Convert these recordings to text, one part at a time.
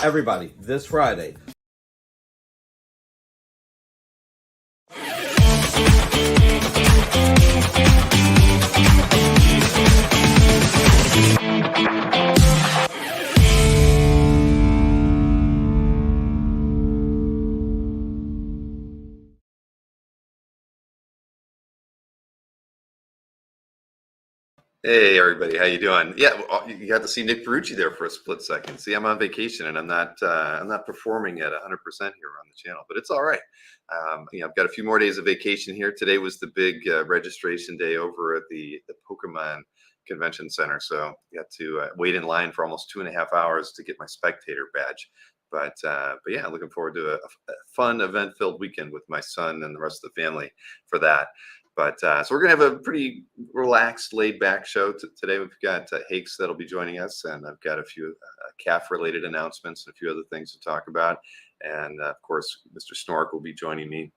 Everybody, this Friday. Hey everybody, how you doing? Yeah, well, you got to see Nick Ferrucci there for a split second. See, I'm on vacation and I'm not performing at 100% here on the channel, but it's all right. I've got a few more days of vacation here. Today was the big registration day over at the Pokemon Convention Center, so I got to wait in line for almost 2.5 hours to get my spectator badge. But yeah, looking forward to a fun event-filled weekend with my son and the rest of the family for that. But so we're going to have a pretty relaxed, laid-back show today. We've got Hakes that'll be joining us, and I've got a few calf-related announcements and a few other things to talk about. And, of course, Mr. Snork will be joining me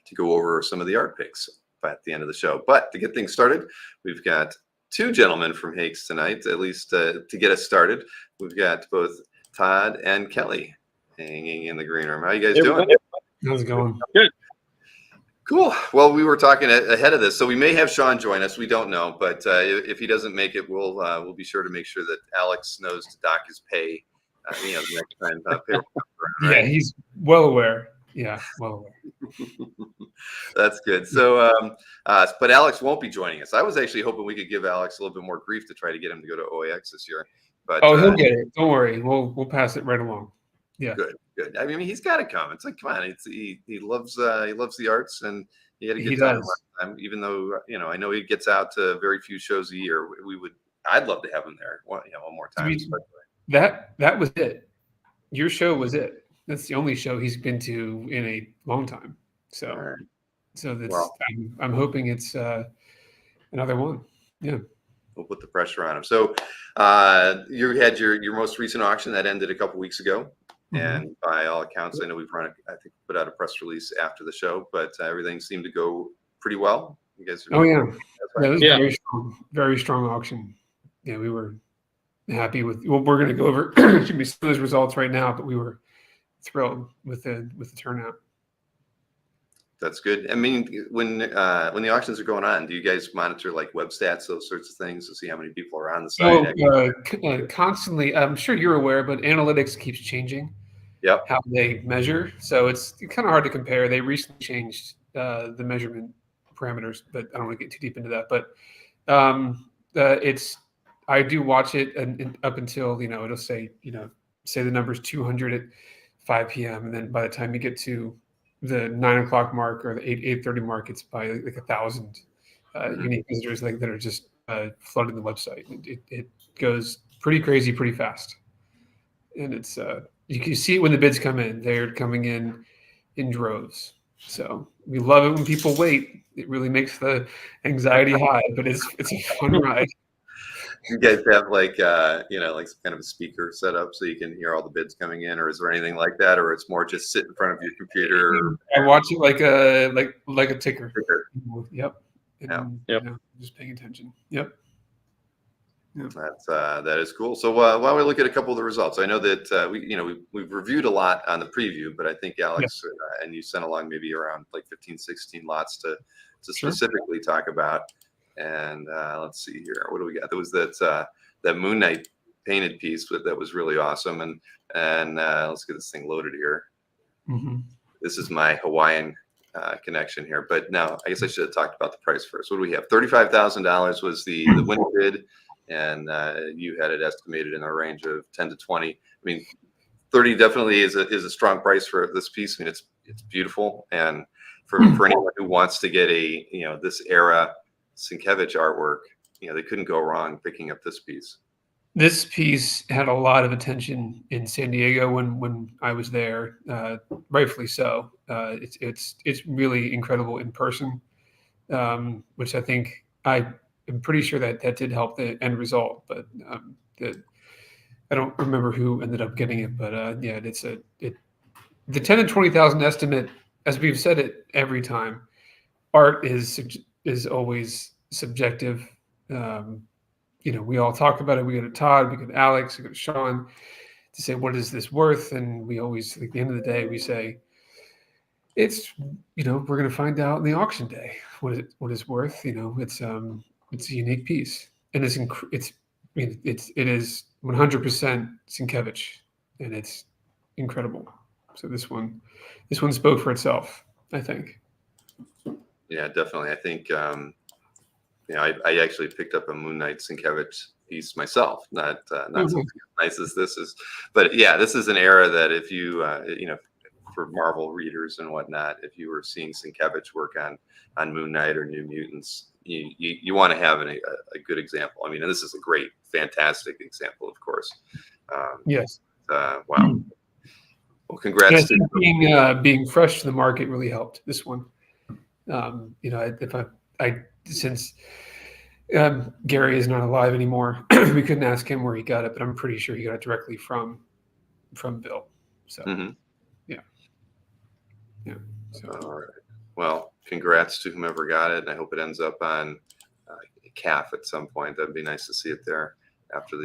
to go over some of the art picks at the end of the show. But to get things started, we've got two gentlemen from Hakes tonight, at least to get us started. We've got both Todd and Kelly hanging in the green room. How you guys doing? How's it going? Good. Cool. Well, we were talking ahead of this, so we may have Sean join us. We don't know, but if he doesn't make it, we'll be sure to make sure that Alex knows to dock his pay. The next time. Payroll comes around, right? Yeah, he's well aware. Yeah, well aware. That's good. So, but Alex won't be joining us. I was actually hoping we could give Alex a little bit more grief to try to get him to go to OAX this year. But he'll get it. Don't worry. We'll pass it right along. Yeah. Good. I mean, he's got to come. It's like, come on. He loves the arts, and he had a good time last time. Even though I know he gets out to very few shows a year. I'd love to have him there one more time. That was it. Your show was it. That's the only show he's been to in a long time. So, right. So that's I'm hoping it's another one. Yeah. We'll put the pressure on him. So, you had your most recent auction that ended a couple weeks ago. And by all accounts, I know put out a press release after the show, but everything seemed to go pretty well. You guys it was a very strong auction. Yeah, we were happy with. Well, we're going to go over some of those results right now, but we were thrilled with the turnout. That's good. I mean, when the auctions are going on, do you guys monitor like web stats, those sorts of things, to see how many people are on the site? Constantly. I'm sure you're aware, but analytics keeps changing. Yep. How they measure. So it's kind of hard to compare. They recently changed the measurement parameters, but I don't want to get too deep into that. But I do watch it and up until it'll say the number's 200 at 5 p.m. and then by the time you get to the 9 o'clock mark or the 8:30 mark, it's by like 1,000 unique visitors that are just flooding the website. It goes pretty crazy, pretty fast, and it's you can see it when the bids come in. They're coming in droves. So we love it when people wait. It really makes the anxiety high, but it's a fun ride. You guys have like some kind of a speaker set up so you can hear all the bids coming in, or is there anything like that, or it's more just sit in front of your computer? I watch it like a ticker. Yep. Just paying attention. Yep. That is cool. So why don't we look at a couple of the results? I know that we've reviewed a lot on the preview, but I think Alex and you sent along maybe around like 15, 16 lots to specifically talk about. And let's see here. What do we got? There was that Moon Knight painted piece that was really awesome. And let's get this thing loaded here. Mm-hmm. This is my Hawaiian connection here. But now I guess I should have talked about the price first. What do we have? $35,000 was the winning bid. And you had it estimated in a range of 10 to 20. I mean, 30 definitely is a strong price for this piece. I mean, it's beautiful. And for anyone who wants to get this era Sienkiewicz artwork, they couldn't go wrong picking up this piece. This piece had a lot of attention in San Diego when I was there, rightfully so. It's really incredible in person, which I think I'm pretty sure that did help the end result. But I don't remember who ended up getting it. But the 10 to 20,000 estimate, as we've said it every time, art is always subjective. We all talk about it. We go to Todd, we go to Alex, we go to Sean. to say, what is this worth? And we always, at the end of the day, we say, it's, we're going to find out in the auction day what it's worth. It's a unique piece, and it is 100% Sienkiewicz, and it's incredible. So this one spoke for itself, I think. Yeah, definitely. I think I actually picked up a Moon Knight Sienkiewicz piece myself. Not something as nice as this is, but yeah, this is an era that if you for Marvel readers and whatnot, if you were seeing Sienkiewicz work on Moon Knight or New Mutants, you want to have a good example. I mean, and this is a great, fantastic example, of course. Yes. Wow. Well, congrats. Being fresh to the market really helped this one. Since Gary is not alive anymore, we couldn't ask him where he got it, but I'm pretty sure he got it directly from Bill. So yeah. So. All right. Well, congrats to whomever got it, and I hope it ends up on CAF at some point. That'd be nice to see it there after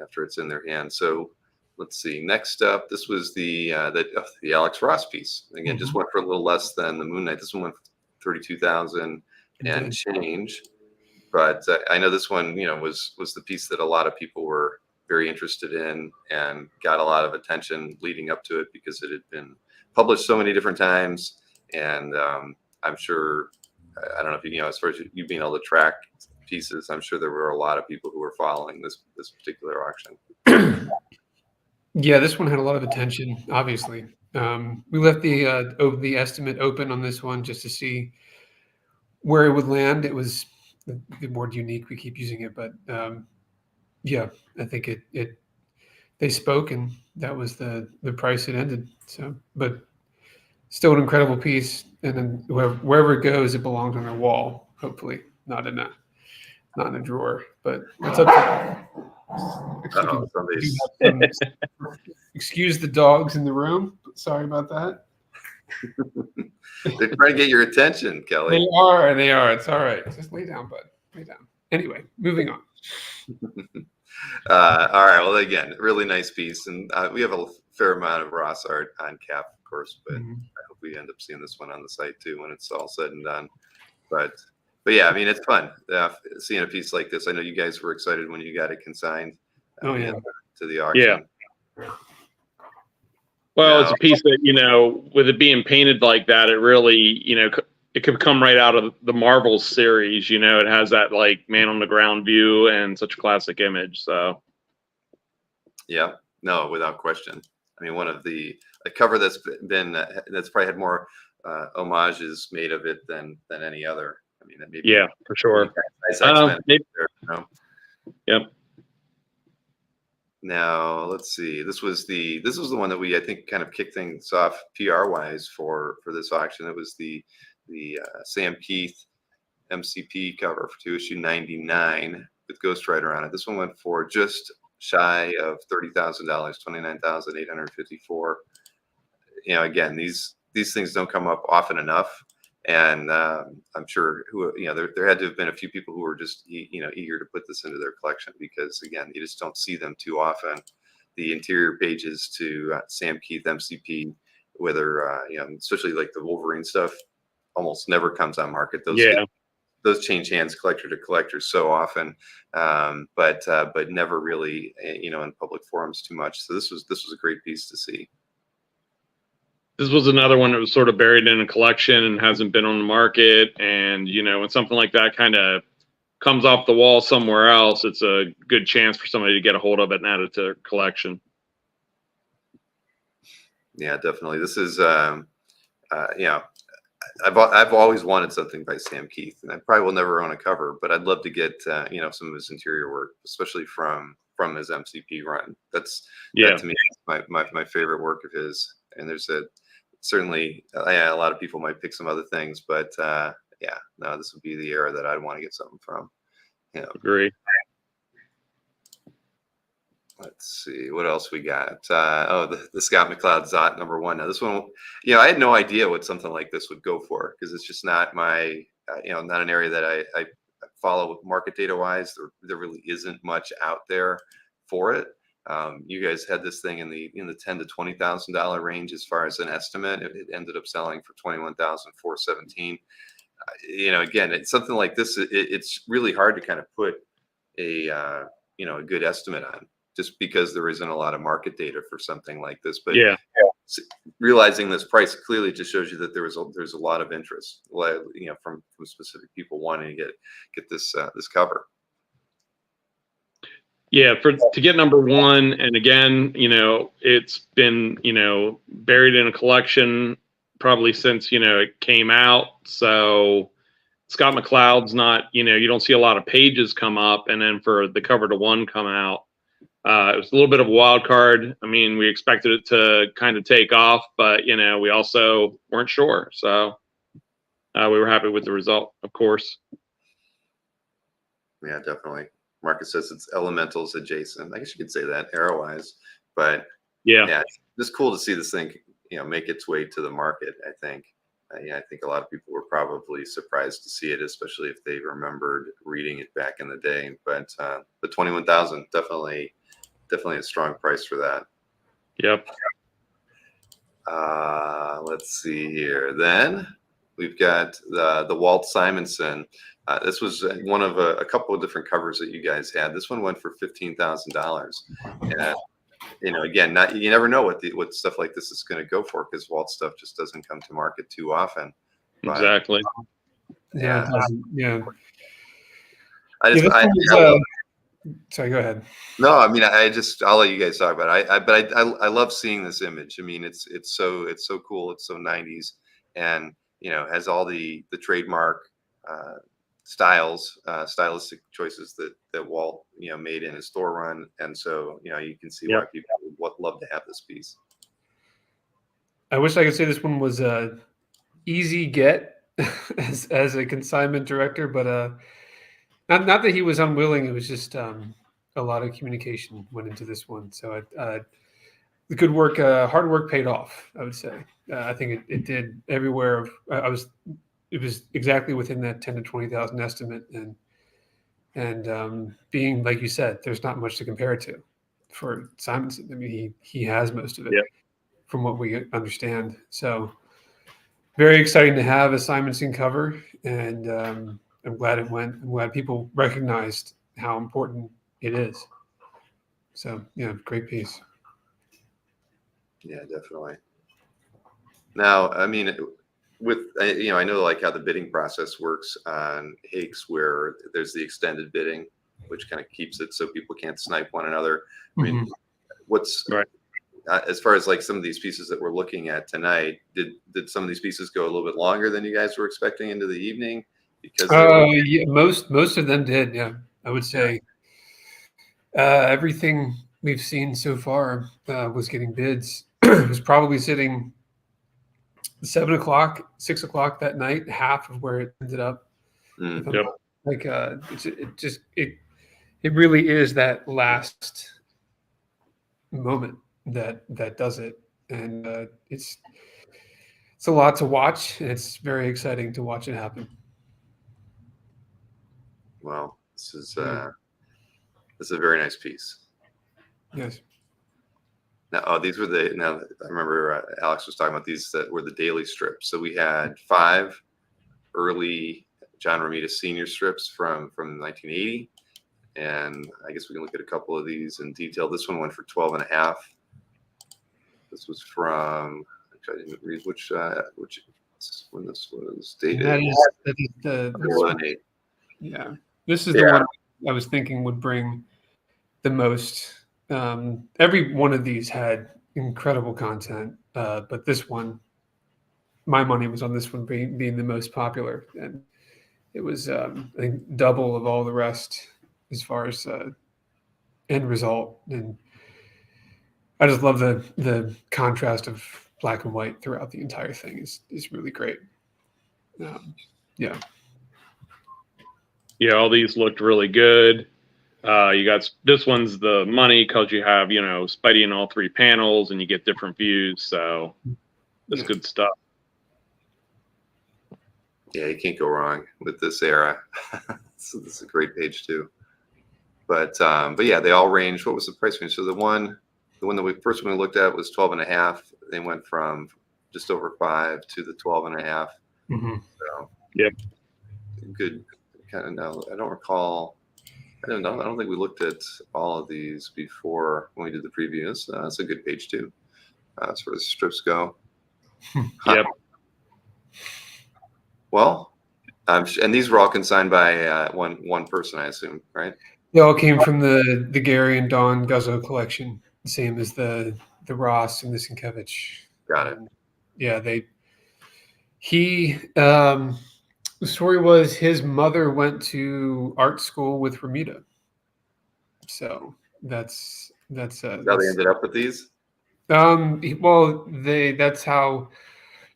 after it's in their hands. So let's see. Next up, this was the Alex Ross piece. Again, just went for a little less than the Moon Knight. This one went for $32,000 and change. But I know this one, was the piece that a lot of people were very interested in and got a lot of attention leading up to it because it had been published so many different times. And I'm sure, I don't know if as far as you being able to track pieces, I'm sure there were a lot of people who were following this particular auction. Yeah, this one had a lot of attention, obviously. We left the estimate open on this one just to see where it would land. It was the word unique. We keep using it, but yeah, I think they spoke, and that was the price it ended. So, but still an incredible piece. And then wherever it goes, it belongs on their wall. Hopefully, not in a drawer. But that's up to. Excuse the dogs in the room. Sorry about that. They're trying to get your attention, Kelly. They are. It's all right. Just lay down, bud. Lay down. Anyway, moving on. All right. Well, again, really nice piece, and we have a fair amount of Ross art on CAF, of course, but I hope we end up seeing this one on the site too when it's all said and done. But yeah, I mean, it's fun seeing a piece like this. I know you guys were excited when you got it consigned to the auction. Yeah. Well, it's a piece that, with it being painted like that, it really, it could come right out of the Marvel series. It has that like man on the ground view and such a classic image. So, yeah, no, without question. I mean, one of a cover that's probably had more homages made of it than any other. I mean, maybe for sure. Yep. Now let's see. This was the one that we I think kind of kicked things off PR wise for this auction. It was the Sam Keith MCP cover to issue 99 with Ghost Rider on it. This one went for just shy of $30,000, $29,854. Again, these things don't come up often enough, and I'm sure there had to have been a few people who were just eager to put this into their collection because again, you just don't see them too often. The interior pages to Sam Keith MCP, whether especially like the Wolverine stuff, almost never comes on market. Those change hands collector to collector so often, but never really in public forums too much. So this was a great piece to see. This was another one that was sort of buried in a collection and hasn't been on the market. And, when something like that kind of comes off the wall somewhere else, it's a good chance for somebody to get a hold of it and add it to their collection. Yeah, definitely. This is, I've always wanted something by Sam Keith, and I probably will never own a cover, but I'd love to get, some of his interior work, especially from his MCP run. That to me is my favorite work of his. And there's certainly a lot of people might pick some other things, but this would be the era that I'd want to get something from. Agree. Let's see what else we got. The Scott McCloud Zot #1. Now this one, I had no idea what something like this would go for because it's just not my, not an area that I follow market data wise. There really isn't much out there for it. You guys had this thing in the $10,000 to $20,000 range as far as an estimate. It ended up selling for $21,417. Again, it's something like this. It's really hard to kind of put a a good estimate on, just because there isn't a lot of market data for something like this. But Yeah. realizing this price clearly just shows you that there's a lot of interest, from specific people wanting to get this cover. Yeah, to get number one, and again, it's been, buried in a collection probably since, it came out. So Scott McCloud's not, you don't see a lot of pages come up, and then for the cover to one come out, it was a little bit of a wild card. I mean, we expected it to kind of take off, but we also weren't sure. So we were happy with the result, of course. Yeah, definitely. Marcus says it's elementals adjacent. I guess you could say that arrow-wise, but yeah, it's just cool to see this thing, make its way to the market. I think, I think a lot of people were probably surprised to see it, especially if they remembered reading it back in the day. But the 21,000, definitely a strong price for that. Yep. Let's see here. Then we've got the Walt Simonson. This was one of a couple of different covers that you guys had. This one went for $15,000. And again, you never know what stuff like this is going to go for, because Walt stuff just doesn't come to market too often. But, exactly. Yeah. Sorry, go ahead. No, I mean, I'll let you guys talk about it. But I love seeing this image. I mean, it's so cool. It's so 90s, and has all the trademark stylistic choices that Walt made in his Thor run, and so you can see why people would love to have this piece. I wish I could say this one was a easy get as a consignment director, but not that he was unwilling. It was just a lot of communication went into this one. So the good work, hard work paid off, I would say. I think it did everywhere. It was exactly within that 10 to 20,000 estimate, and being, like you said, there's not much to compare it to for Simonson. I mean, he has most of it from what we understand. So very exciting to have a Simonson cover, and I'm glad it went. I'm glad people recognized how important it is. So great piece. Yeah, definitely. Now, I mean, I know like how the bidding process works on Hakes, where there's the extended bidding, which kind of keeps it so people can't snipe one another. I mean, what's right as far as like some of these pieces that we're looking at tonight? Did some of these pieces go a little bit longer than you guys were expecting into the evening? Because yeah, most of them did. Yeah, I would say everything we've seen so far was getting bids. It was probably sitting 7 o'clock, 6 o'clock that night, half of where it ended up. Like it really is that last moment that does it, and it's a lot to watch, and it's very exciting to watch it happen. Well, this is a very nice piece. Yes. Now, these were now I remember Alex was talking about these that were the daily strips. So we had 5 early John Romita Sr. strips from 1980. And I guess we can look at a couple of these in detail. This one went for 12.5. This was from, actually I didn't read which when this was dated. That is the yeah. This is the one I was thinking would bring the most. Every one of these had incredible content, but this one, my money was on this one being the most popular, and it was I think double of all the rest as far as end result. And I just love the contrast of black and white throughout the entire thing is really great. All these looked really good. You got this one's the money because you have Spidey in all 3 panels, and you get different views. So that's good stuff. Yeah, you can't go wrong with this era. So this is a great page too. But yeah, they all range. What was the price range? So the one that we looked at was 12.5. They went from just over 5 to the 12.5. Mm-hmm. So Yep. Good. Kind of know. I don't recall. I don't know. I don't think we looked at all of these before when we did the previews. That's a good page too, as far as strips go. Yep. Well, and these were all consigned by one person, I assume, right? They all came from the Gary and Don Guzzo collection, same as the Ross and the Sienkiewicz. Got it. Yeah, the story was his mother went to art school with Ramita. So that's How they ended up with these? well, that's how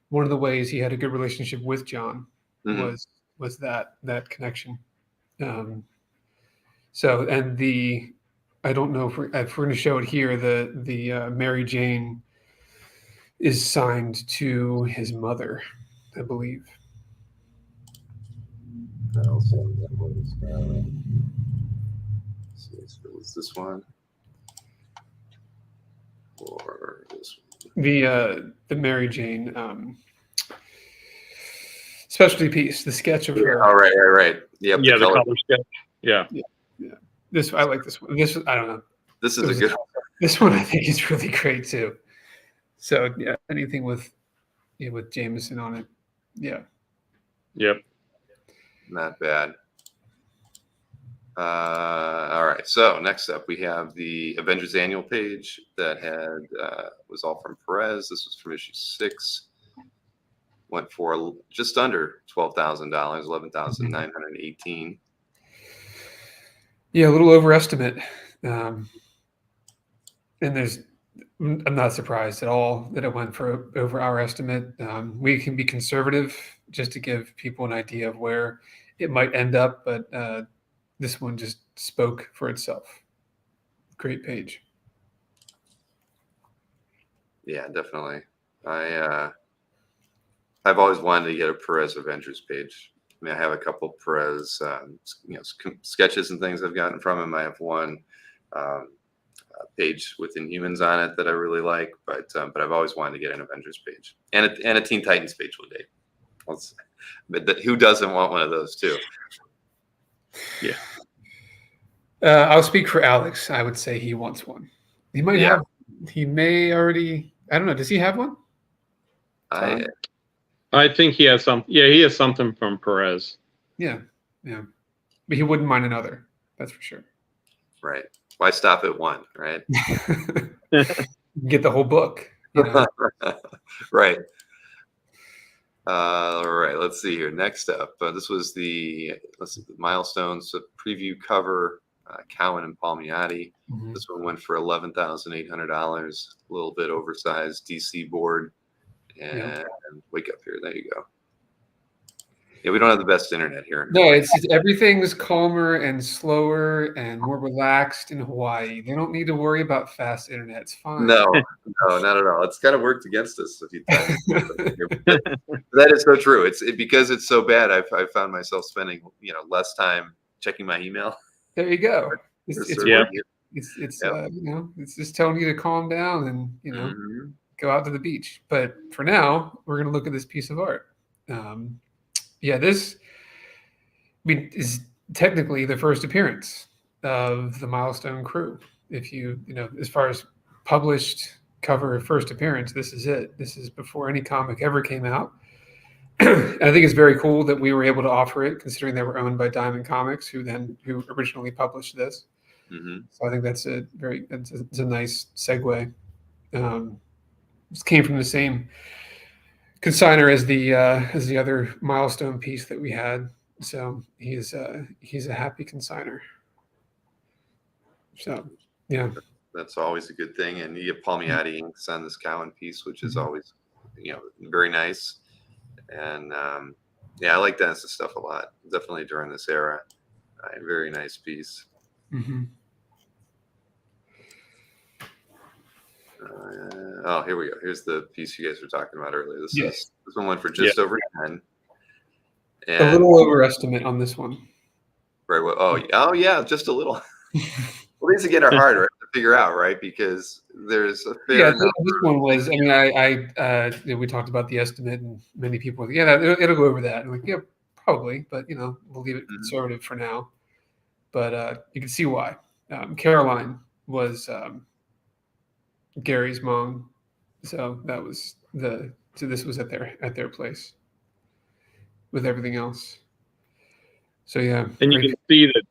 one of the ways he had a good relationship with John was that connection. So, and I don't know if we're going to show it here. The Mary Jane is signed to his mother, I believe. Was this one or this one? The Mary Jane specialty piece, the sketch of her. Oh, right. Yep, Yeah, the color sketch. Yeah. This I like this one. This I don't know. This is a good one. This one I think is really great too. So yeah, anything with Jameson on it. Yeah. Yep. Not bad. All right. So next up, we have the Avengers annual page that was all from Perez. This was from issue 6. Went for just under $12,000, $11,918. Yeah, a little overestimate. And I'm not surprised at all that it went for over our estimate. We can be conservative just to give people an idea of where it might end up, but this one just spoke for itself. Great page. Yeah, definitely. I've always wanted to get a Perez Avengers page. I mean, I have a couple Perez, sketches and things I've gotten from him. I have one page with Inhumans on it that I really like, but I've always wanted to get an Avengers page and a Teen Titans page one day. But who doesn't want one of those too? Yeah. I'll speak for Alex. I would say he wants one. He might have. He may already. I don't know. Does he have one? I think he has some. Yeah, he has something from Perez. Yeah. But he wouldn't mind another. That's for sure. Right. Why stop at one? Right. Get the whole book. Right. All right. Let's see here. Next up, this was the Milestones preview cover. Cowan and Palmiotti. Mm-hmm. This one went for $11,800. A little bit oversized DC board. And wake up here. There you go. Yeah, we don't have the best internet here. No, it's everything's calmer and slower and more relaxed in Hawaii. They don't need to worry about fast internet. It's fine. No, not at all. It's kind of worked against us a few times. That is so true. Because it's so bad. I've found myself spending less time checking my email. There you go. It's just telling you to calm down and mm-hmm. go out to the beach. But for now, we're going to look at this piece of art. This is technically the first appearance of the Milestone crew. If as far as published cover first appearance, this is it. This is before any comic ever came out. And I think it's very cool that we were able to offer it, considering they were owned by Diamond Comics, who originally published this. Mm-hmm. So I think it's a nice segue. This came from the same consigner as the other Milestone piece that we had. So he's a happy consigner. So yeah, that's always a good thing. And you get Palmiotti inks on this Cowan piece, which is always very nice. And I like that stuff a lot. Definitely during this era, very nice piece. Mm-hmm. Here we go. Here's the piece you guys were talking about earlier. This one went for just over 10. And a little overestimate on this one. Right. Well, oh yeah, just a little. Well, these again are harder to figure out, right? Because there's a fair number. This one was. I mean, we talked about the estimate, and many people, it'll go over that. I'm like, yeah, probably, but we'll leave it conservative for now. But you can see why. Caroline was Gary's mom, so that was so this was at their place with everything else. So yeah, and you can see that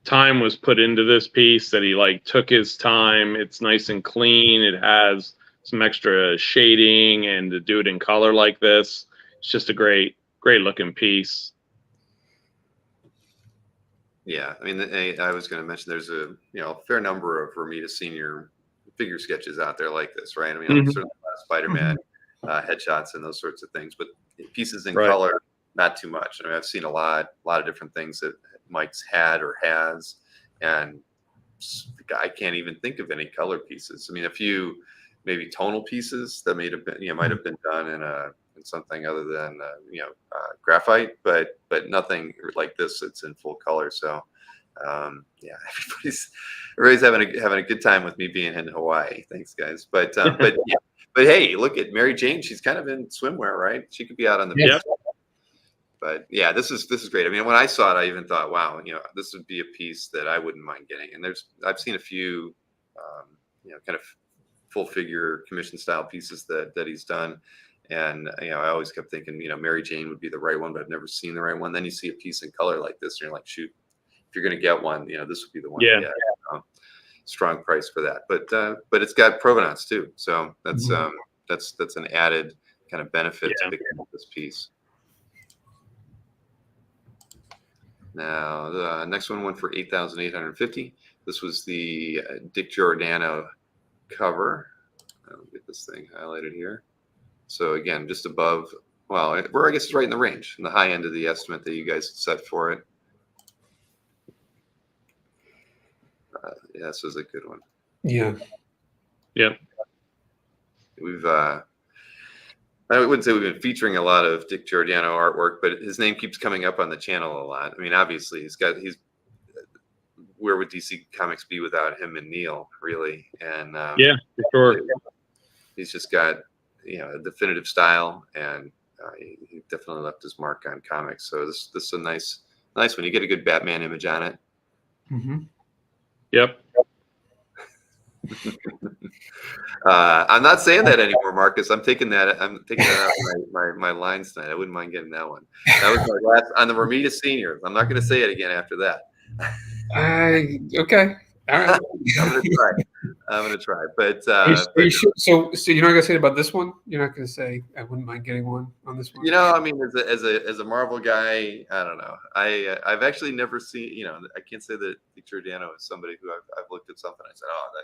time was put into this piece, that he like took his time. It's nice and clean. It has some extra shading, and to do it in color like this, it's just a great looking piece. Yeah, I mean, I was going to mention there's a fair number of Romita Senior figure sketches out there like this, right? I mean, certainly Spider-Man headshots and those sorts of things, but pieces in color, not too much. I mean, I've seen a lot of different things that Mike's had or has, and I can't even think of any color pieces. I mean, a few maybe tonal pieces that might have been done in something other than graphite, but nothing like this that's in full color. So yeah, everybody's having a good time with me being in Hawaii. Thanks, guys. But yeah, but hey, look at Mary Jane. She's kind of in swimwear, right? She could be out on the beach. But yeah, this is great. I mean, when I saw it, I even thought, wow, this would be a piece that I wouldn't mind getting. And I've seen a few, kind of full figure commission style pieces that he's done. And I always kept thinking, Mary Jane would be the right one, but I've never seen the right one. Then you see a piece in color like this, and you're like, shoot, if you're going to get one, this would be the one. Yeah. To get. Strong price for that. But it's got provenance too, so that's an added kind of benefit to picking up this piece. Now, the next one went for $8,850. This was the Dick Giordano cover. I'll get this thing highlighted here. So again, just above, well, I guess it's right in the range, in the high end of the estimate that you guys set for it. Yeah, this was a good one. Yeah. We've I wouldn't say we've been featuring a lot of Dick Giordano artwork, but his name keeps coming up on the channel a lot. I mean, obviously he's where would DC Comics be without him and Neil, really? And yeah, for sure. He's just got a definitive style, and he definitely left his mark on comics. So this is a nice one. You get a good Batman image on it. Mm-hmm. Yep. I'm not saying that anymore, Marcus. I'm taking that out of my lines tonight. I wouldn't mind getting that one. That was my last on the Romita Senior. I'm not going to say it again after that. Okay. All right. I'm gonna try. But are you sure? So you're not gonna say about this one? You're not gonna say I wouldn't mind getting one on this one? I mean, as a Marvel guy, I don't know. I've actually never seen. I can't say that Dick Giordano is somebody who I've looked at something. I said, oh, that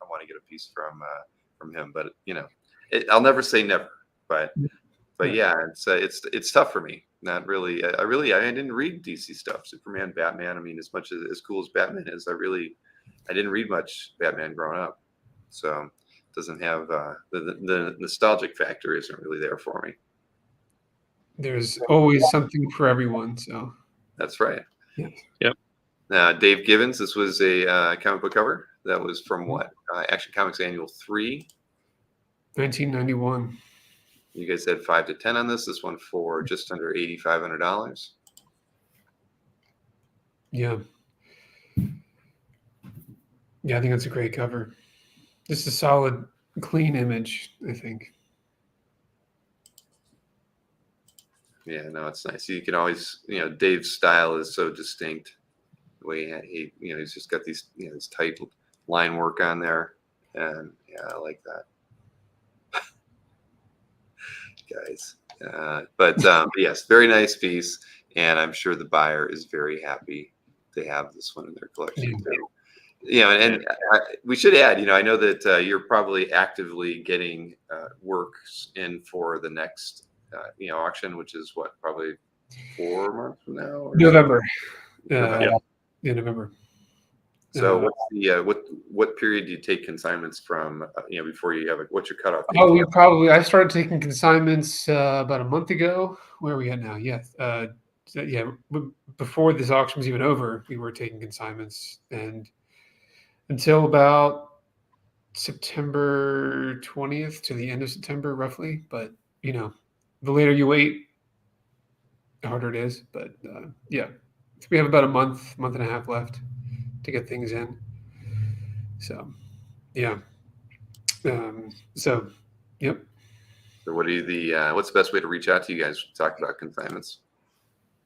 I want to get a piece from him. But I'll never say never. But yeah, it's tough for me. Not really. I didn't read DC stuff. Superman, Batman. I mean, as much as cool as Batman is, I didn't read much Batman growing up, so it doesn't have the nostalgic factor isn't really there for me. There's always something for everyone. So that's right. Yeah. Yep. Now, Dave Gibbons. This was a comic book cover that was from what? Action Comics Annual 3, 1991. You guys had 5 to 10 on this. This one for just under $8,500. Yeah. Yeah, I think that's a great cover. Just a solid, clean image, I think. Yeah, no, it's nice. You can always, Dave's style is so distinct. The way he's just got these, this tight line work on there, and yeah, I like that. Guys, but yes, very nice piece, and I'm sure the buyer is very happy to have this one in their collection too. And we should add, I know that you're probably actively getting works in for the next auction, which is what, probably 4 months from now? November. November. Yeah, November. So what's the what period do you take consignments from? Before you have what's your cutoff? I started taking consignments about a month ago. Where are we at now? Before this auction was even over, we were taking consignments, and until about September 20th to the end of September, roughly. But the later you wait, the harder it is. But yeah, we have about a month and a half left to get things in. So yeah. So yep. So what are what's the best way to reach out to you guys to talk about consignments?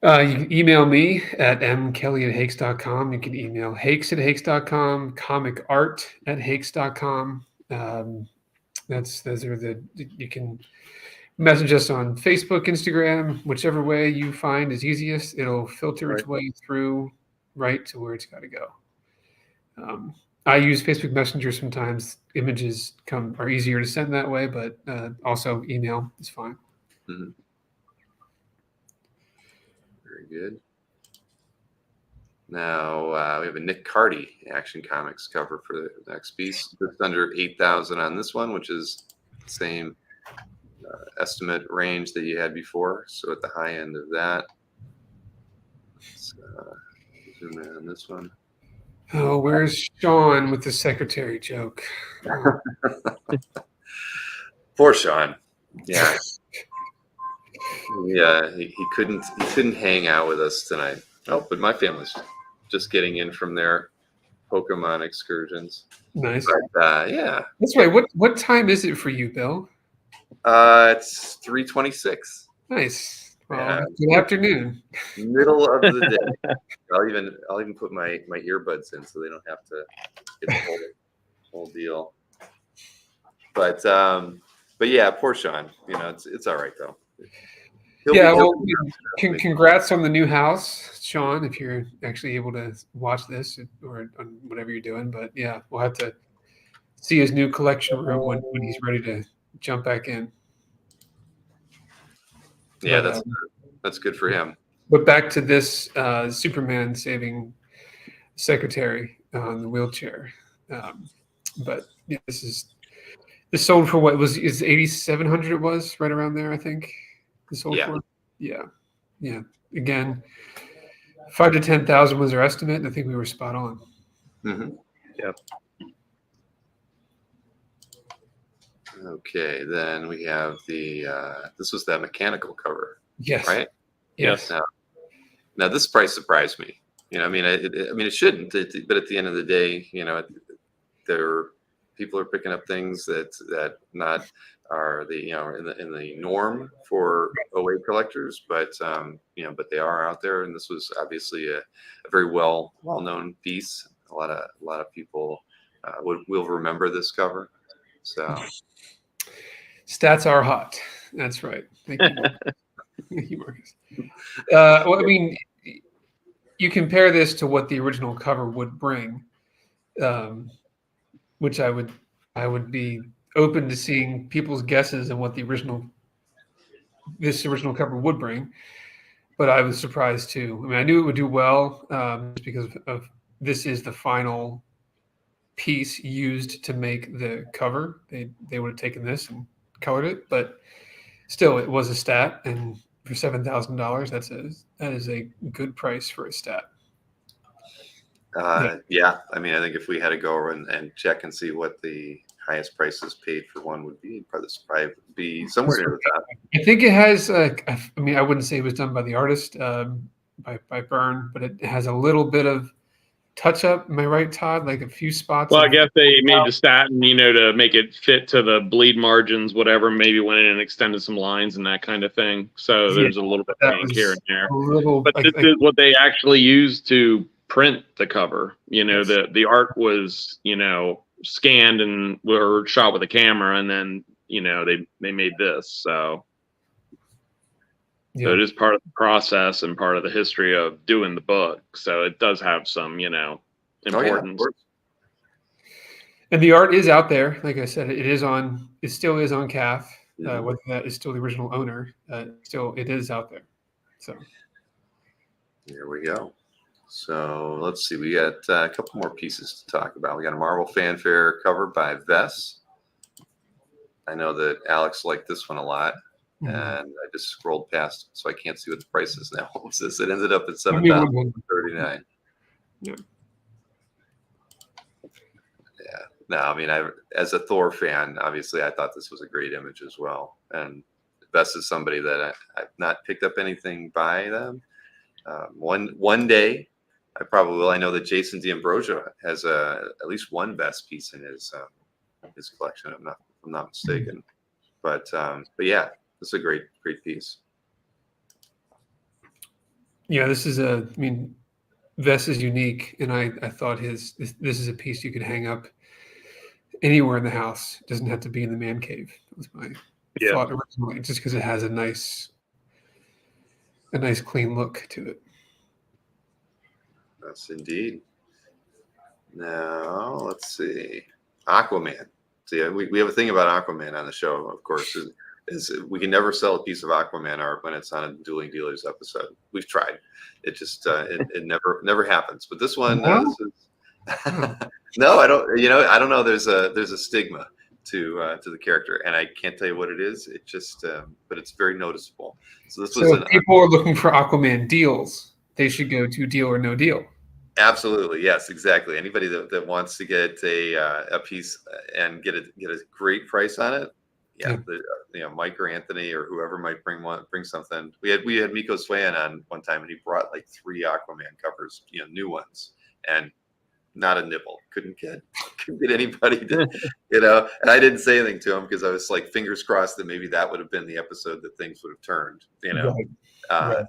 You can email me at mkelly@hakes.com. You can email hakes@hakes.com, comicart@hakes.com. Those are you can message us on Facebook, Instagram, whichever way you find is easiest. It'll filter its way through right to where it's got to go. I use Facebook Messenger sometimes. Images are easier to send that way, but also email is fine. Mm-hmm. Very good. Now we have a Nick Cardi Action Comics cover for the next piece. Just under 8,000 on this one, which is the same estimate range that you had before. So at the high end of that. Let's zoom in on this one. Oh, where's Sean with the secretary joke? Poor Sean. Yeah. Yeah, he couldn't hang out with us tonight. Oh, but my family's just getting in from their Pokemon excursions. Nice. But, yeah. That's right. What time is it for you, Bill? It's 3:26. Nice. Well, good afternoon. Middle of the day. I'll even put my earbuds in so they don't have to get the whole deal. But yeah, poor Sean. It's all right though. Congrats on the new house, Sean, if you're actually able to watch this or on whatever you're doing. But yeah, we'll have to see his new collection room when he's ready to jump back in. Yeah, that's good for him. But back to this Superman saving secretary on the wheelchair. But yeah, this sold for what is 8,700? It was right around there, I think. For yeah. Again, 5,000 to 10,000 was our estimate, and I think we were spot on. Mm-hmm. Yep. Okay, then we have this was that mechanical cover. Yes. Right. Yes. Now this price surprised me. It shouldn't. But at the end of the day, people are picking up things that not are in the norm for OA collectors, but they are out there, and this was obviously a very well-known piece. A lot of people will remember this cover. So stats are hot. That's right. Thank you. Thank you, Marcus. Well, I mean, you compare this to what the original cover would bring, which I would be open to seeing people's guesses on what this original cover would bring, but I was surprised too. I mean, I knew it would do well just because of this is the final piece used to make the cover. They would have taken this and colored it, but still, it was a stat, and for $7,000, that is a good price for a stat. Yeah, I mean, I think if we had to go and check and see what the highest prices paid for one would be, probably be somewhere near the top. I think it has. I wouldn't say it was done by the artist, by Byrne, but it has a little bit of touch up. Am I right, Todd? Like a few spots. Well, I guess they made the statin, to make it fit to the bleed margins, whatever. Maybe went in and extended some lines and that kind of thing. So there's a little bit of ink here and there. But this is what they actually used to print the cover. The art was scanned and were shot with a camera, and then they made this. So it is part of the process and part of the history of doing the book. So it does have some importance. And the art is out there. Like I said, it still is on CAF. Whether that is still the original owner, it is out there. So here we go. So let's see. We got a couple more pieces to talk about. We got a Marvel Fanfare cover by Vess. I know that Alex liked this one a lot, and I just scrolled past it, so I can't see what the price is now. What's this? It ended up at $7,039. Yeah. No, I mean, as a Thor fan, obviously, I thought this was a great image as well. And Bess is somebody that I've not picked up anything by them. One day, I probably will. I know that Jason D'Ambrosio has at least one Bess piece in his collection. If I'm not mistaken. But yeah, this is a great piece. Yeah, this is I mean, Vess is unique, and I thought this is a piece you could hang up anywhere in the house. It doesn't have to be in the man cave. That was my thought originally, just because it has a nice clean look to it. Yes, indeed. Now let's see, Aquaman. See, we have a thing about Aquaman on the show, of course. Is we can never sell a piece of Aquaman art when it's on a Dueling Dealers episode. We've tried. It just it never happens. But this one, No? no, I don't. I don't know. There's a stigma to the character, and I can't tell you what it is. It just, but it's very noticeable. So this was. So if people are looking for Aquaman deals, they should go to Deal or No Deal. Absolutely, yes, exactly. Anybody that wants to get a piece and get a great price on it, Mike or Anthony or whoever might bring something. We had Miko Swayan on one time, and he brought like 3 Aquaman covers, new ones, and not a nibble. Couldn't get anybody to, And I didn't say anything to him because I was like, fingers crossed that maybe that would have been the episode that things would have turned, Right.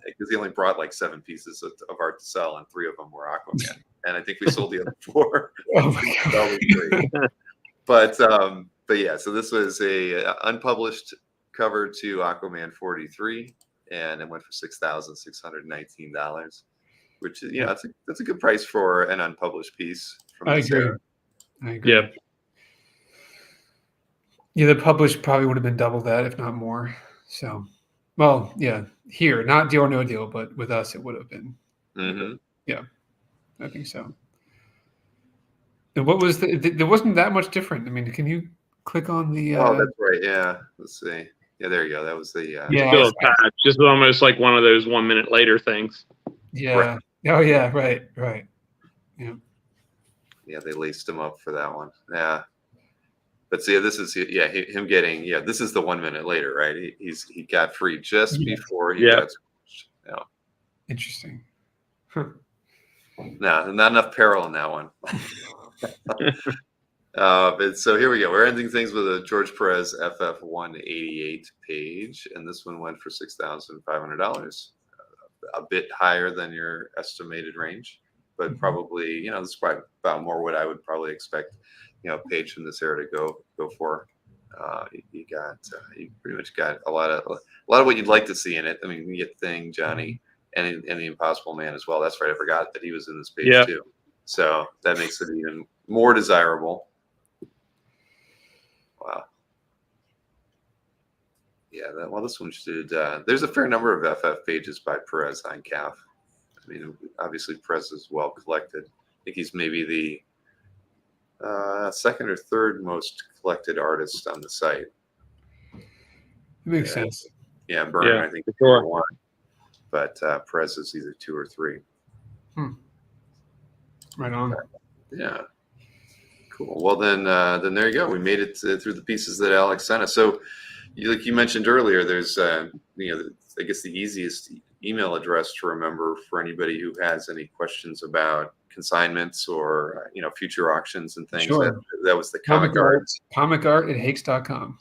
Because he only brought like 7 pieces of art to sell, and 3 of them were Aquaman, and I think we sold the other 4. Oh my God. But yeah, so this was a unpublished cover to Aquaman 43, and it went for $6,619, which is that's a good price for an unpublished piece. From I agree. Yeah. Yeah, the published probably would have been double that, if not more. So, well, yeah, here, not Deal or No Deal, but with us, it would have been. Mm-hmm. Yeah, I think so. And what was there wasn't that much different. I mean, can you click on the? Oh, that's right. Yeah, let's see. Yeah, there you go. That was the. Still attached. Just almost like one of those 1 minute later things. Yeah. Right. Oh yeah. Right. Yeah. Yeah, they laced him up for that one. Yeah. But see, this is him getting this is the 1 minute later, right? He got free just before he got squished. Yeah. Interesting. No, not enough peril in that one. But so here we go. We're ending things with a George Perez FF 188 page, and this one went for $6,500. A bit higher than your estimated range, but probably this is probably about more what I would probably expect a page from this era to go for. You pretty much got a lot of what you'd like to see in it. I mean, you get Thing, Johnny, and the Impossible Man as well. That's right, I forgot that he was in this page too. So that makes it even more desirable. Wow. Yeah, this one should. There's a fair number of FF pages by Perez on CAF. I mean, obviously Perez is well collected. I think he's maybe the second or third most collected artist on the site. It makes sense. Yeah, Byrne, I think, is sure. number 1, but Perez is either 2 or 3. Right on. Yeah. Cool. Well, then there you go. We made it through the pieces that Alex sent us. So, like you mentioned earlier, there's I guess the easiest email address to remember for anybody who has any questions about consignments or future auctions and things. Sure. That was the comic art. Comicart@hakes.com.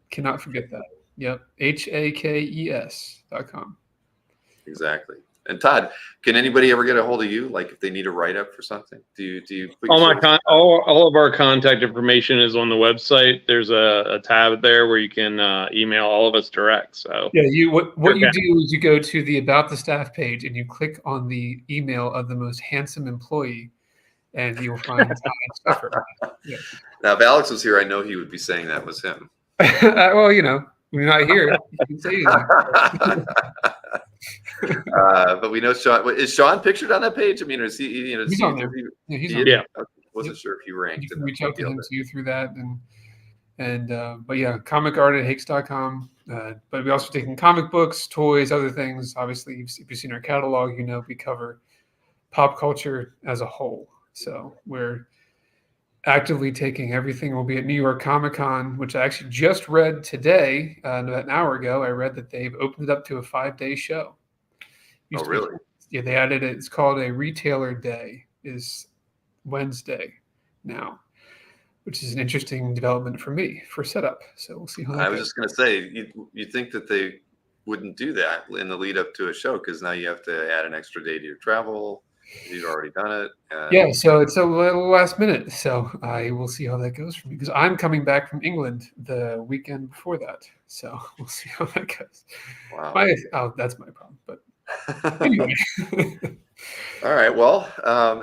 Cannot forget that. Yep. HAKES.com. Exactly. And Todd, can anybody ever get a hold of you? Like if they need a write-up for something, do you put all of our contact information is on the website. There's a tab there where you can email all of us direct. So what you do is you go to the About the Staff page and you click on the email of the most handsome employee, and you'll find stuff. Now, if Alex was here, I know he would be saying that was him. Well, when you're not here, you can say anything. But we know Sean. Is Sean pictured on that page? I mean, is he? He's on there. He's on there. I wasn't sure if he ranked. You can reach out to him through that, but yeah, comicart@hakes.com. But we also taking comic books, toys, other things. Obviously, if you've seen our catalog, we cover pop culture as a whole. So we're actively taking everything. We'll be at New York Comic Con, which I actually just read today, about an hour ago. I read that they've opened it up to a 5-day show. Oh, really? Yeah, they added it. It's called a retailer day. Is Wednesday now, which is an interesting development for me for setup. So we'll see how that I was goes. just going to say, you think that they wouldn't do that in the lead up to a show, because now you have to add an extra day to your travel. You'd already done it. Yeah, so it's a little last minute. So I will see how that goes for me, because I'm coming back from England the weekend before that. So we'll see how that goes. Wow. That's my problem. But anyway. All right. Well,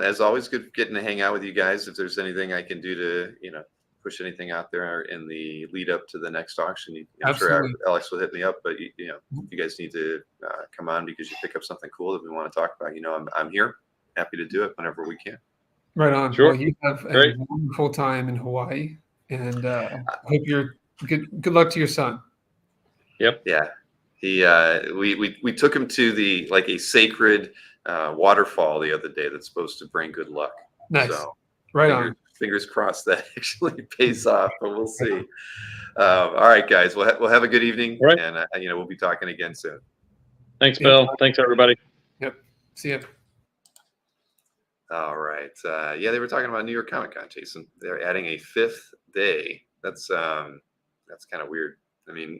as always, good getting to hang out with you guys. If there's anything I can do to, push anything out there in the lead up to the next auction, I'm sure Absolutely. Alex will hit me up. But you guys need to come on, because you pick up something cool that we want to talk about. I'm here, happy to do it whenever we can. Right on. Sure. Well, you have a Great. wonderful time in Hawaii, and hope you're good. Good luck to your son. Yep. Yeah. We took him to a sacred waterfall the other day that's supposed to bring good luck. Nice. So Right fingers crossed that actually pays off, but we'll see. All right, guys. We'll have a good evening, Right. and we'll be talking again soon. Thanks, Bill. Thanks, everybody. Yep. See ya. All right. Yeah, they were talking about New York Comic Con, Jason. They're adding a 5th day. That's kind of weird. I mean,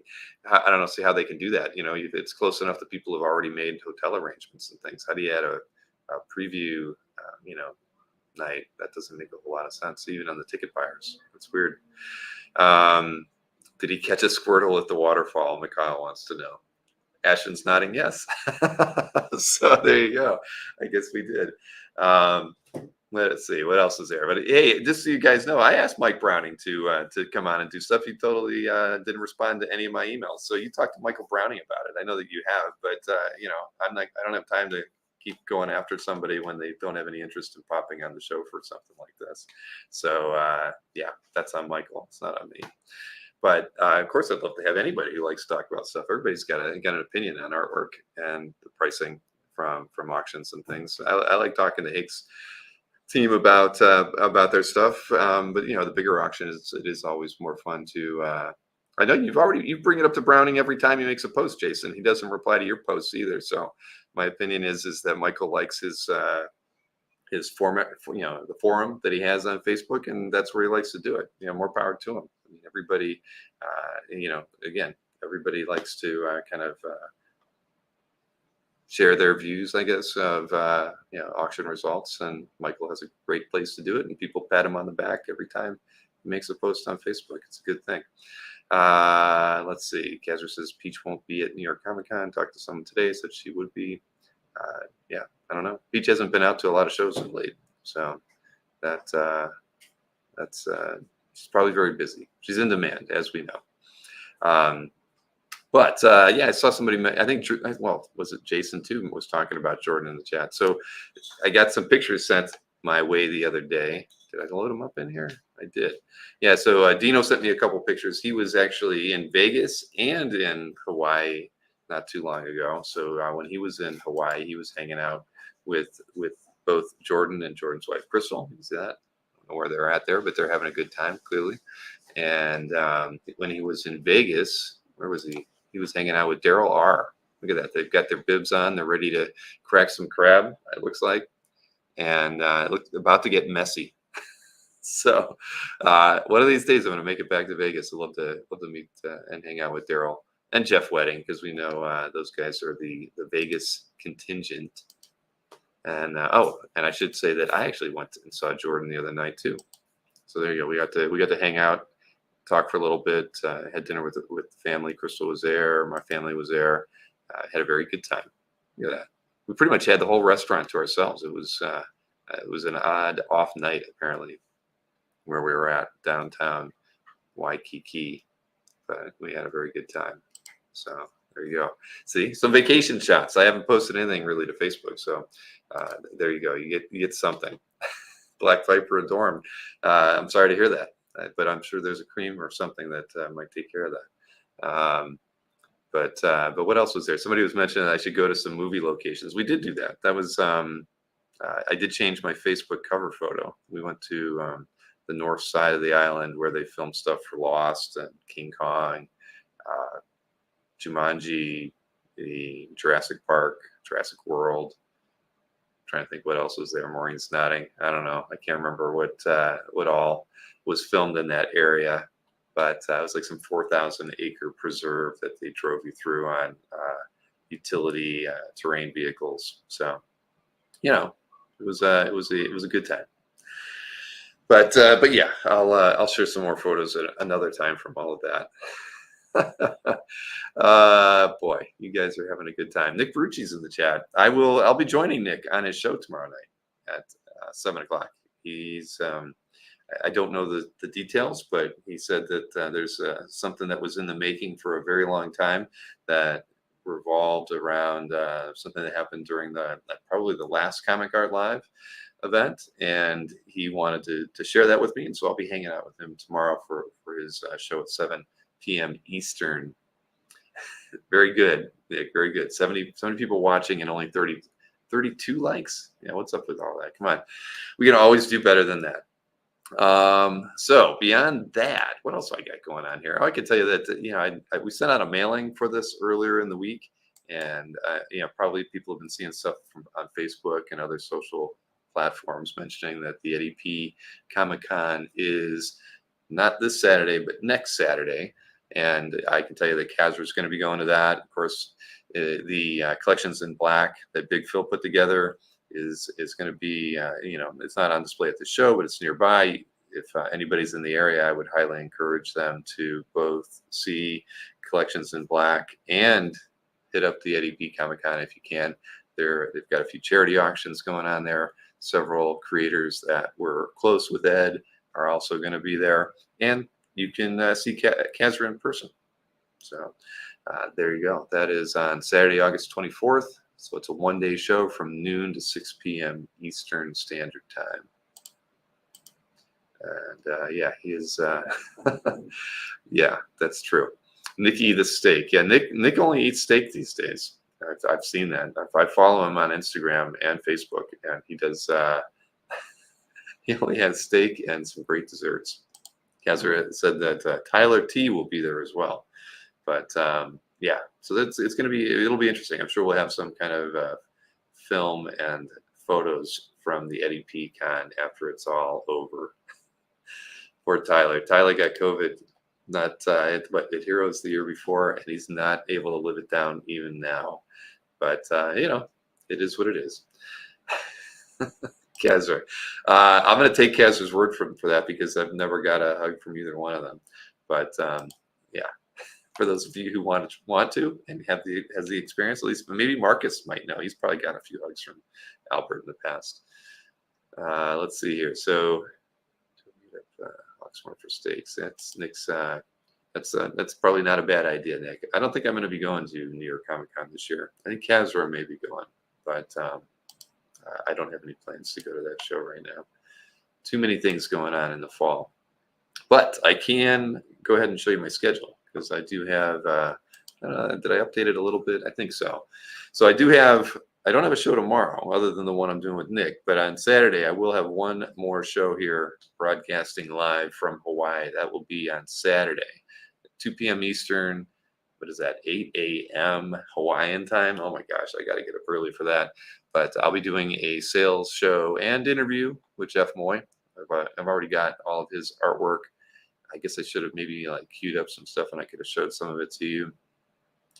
I don't know, see how they can do that. It's close enough that people have already made hotel arrangements and things. How do you add a preview, night? That doesn't make a whole lot of sense, even on the ticket buyers. That's weird. Did he catch a Squirtle at the waterfall? McCloud wants to know. Ashton's nodding yes. So there you go. I guess we did. Let's see what else is there. But hey, just so you guys know, I asked Mike Browning to come on and do stuff. He totally didn't respond to any of my emails. So you talked to Michael Browning about it. I know that you have, but I don't have time to keep going after somebody when they don't have any interest in popping on the show for something like this. So yeah, that's on Michael. It's not on me. But of course, I'd love to have anybody who likes to talk about stuff. Everybody's got an opinion on artwork and the pricing from auctions and things. I like talking to Hake's team about their stuff. But the bigger auction it is always more fun to. I know you bring it up to Browning every time he makes a post, Jason. He doesn't reply to your posts either. So my opinion is that Michael likes his format, the forum that he has on Facebook, and that's where he likes to do it. More power to him. I mean, everybody, again, everybody likes to kind of share their views, I guess, of auction results. And Michael has a great place to do it, and people pat him on the back every time he makes a post on Facebook. It's a good thing. Let's see. Kazra says Peach won't be at New York Comic Con. Talked to someone today, said she would be. Yeah, I don't know. Peach hasn't been out to a lot of shows of late, so that's she's probably very busy. She's in demand, as we know. But yeah, I saw somebody. I think, was it Jason too? Was talking about Jordan in the chat. So I got some pictures sent my way the other day. Did I load them up in here? I did. Yeah. So Dino sent me a couple pictures. He was actually in Vegas and in Hawaii not too long ago. So when he was in Hawaii, he was hanging out with both Jordan and Jordan's wife, Crystal. You see that? I don't know where they're at there, but they're having a good time, clearly. And when he was in Vegas, where was he? He was hanging out with Daryl R. Look at that. They've got their bibs on. They're ready to crack some crab, it looks like. And it looked about to get messy. So one of these days, I'm going to make it back to Vegas. I'd love to meet and hang out with Daryl and Jeff Wedding, because we know those guys are the Vegas contingent. And and I should say that I actually went and saw Jordan the other night too. So there you go. We got to hang out, talk for a little bit. Had dinner with the family. Crystal was there. My family was there. Had a very good time. Look at that. We pretty much had the whole restaurant to ourselves. It was an odd off night apparently, where we were at downtown Waikiki, but we had a very good time. So there you go. See, some vacation shots. I haven't posted anything really to Facebook, so there you go. You get something. Black Viper Adorn. I'm sorry to hear that, but I'm sure there's a cream or something that might take care of that. But what else was there? Somebody was mentioning that I should go to some movie locations. We did do that. That was I did change my Facebook cover photo. We went to north side of the island where they filmed stuff for Lost and King Kong, Jumanji, the Jurassic Park, Jurassic World. Trying to think what else was there. Maureen's nodding. I don't know. I can't remember what all was filmed in that area, but it was like some 4,000 acre preserve that they drove you through on utility terrain vehicles. So, you know, it was a good time. But yeah, I'll share some more photos at another time from all of that. Boy, you guys are having a good time. Nick Barucci's in the chat. I'll be joining Nick on his show tomorrow night at 7:00. He's I don't know the details, but he said that there's something that was in the making for a very long time that revolved around something that happened during probably the last Comic Art Live event, and he wanted to share that with me, and so I'll be hanging out with him tomorrow for his show at 7 p.m. Eastern. Very good, Nick, very good. 70 people watching and only 32 likes. Yeah, what's up with all that? Come on, we can always do better than that. So beyond that, what else I got going on here? I can tell you that we sent out a mailing for this earlier in the week, and probably people have been seeing stuff on Facebook and other social platforms mentioning that the Eddie P Comic-Con is not this Saturday, but next Saturday. And I can tell you that Kazra is going to be going to that. Of course, the Collections in Black that Big Phil put together is going to be, it's not on display at the show, but it's nearby. If anybody's in the area, I would highly encourage them to both see Collections in Black and hit up the Eddie P Comic-Con if you can. They've got a few charity auctions going on there. Several creators that were close with Ed are also going to be there. And you can see Kazra in person. So there you go. That is on Saturday, August 24th. So it's a one-day show from noon to 6 p.m. Eastern Standard Time. And yeah, he is. Yeah, that's true. Nicky the Steak. Yeah, Nick only eats steak these days. I've seen that. I follow him on Instagram and Facebook, and he does. He only has steak and some great desserts. Kazra said that Tyler T will be there as well. But yeah, so it'll be interesting. I'm sure we'll have some kind of film and photos from the Eddie P Con after it's all over. Poor Tyler. Tyler got COVID at Heroes the year before, and he's not able to live it down even now. But it is what it is. Kazra. I'm going to take Kazra's word for that because I've never got a hug from either one of them. But yeah, for those of you who want to and has the experience, at least maybe Marcus might know. He's probably got a few hugs from Albert in the past. Let's see here. So Oxmoor for steaks. That's Nick's. That's probably not a bad idea, Nick. I don't think I'm going to be going to New York Comic Con this year. I think Kazra may be going, but I don't have any plans to go to that show right now. Too many things going on in the fall. But I can go ahead and show you my schedule because I do have, did I update it a little bit? I think so. So I don't have a show tomorrow other than the one I'm doing with Nick, but on Saturday I will have one more show here broadcasting live from Hawaii. That will be on Saturday, 2 p.m. Eastern. What is that, 8 a.m. Hawaiian time? Oh my gosh, I got to get up early for that. But I'll be doing a sales show and interview with Jeff Moy. I've already got all of his artwork. I guess I should have maybe queued up some stuff and I could have showed some of it to you.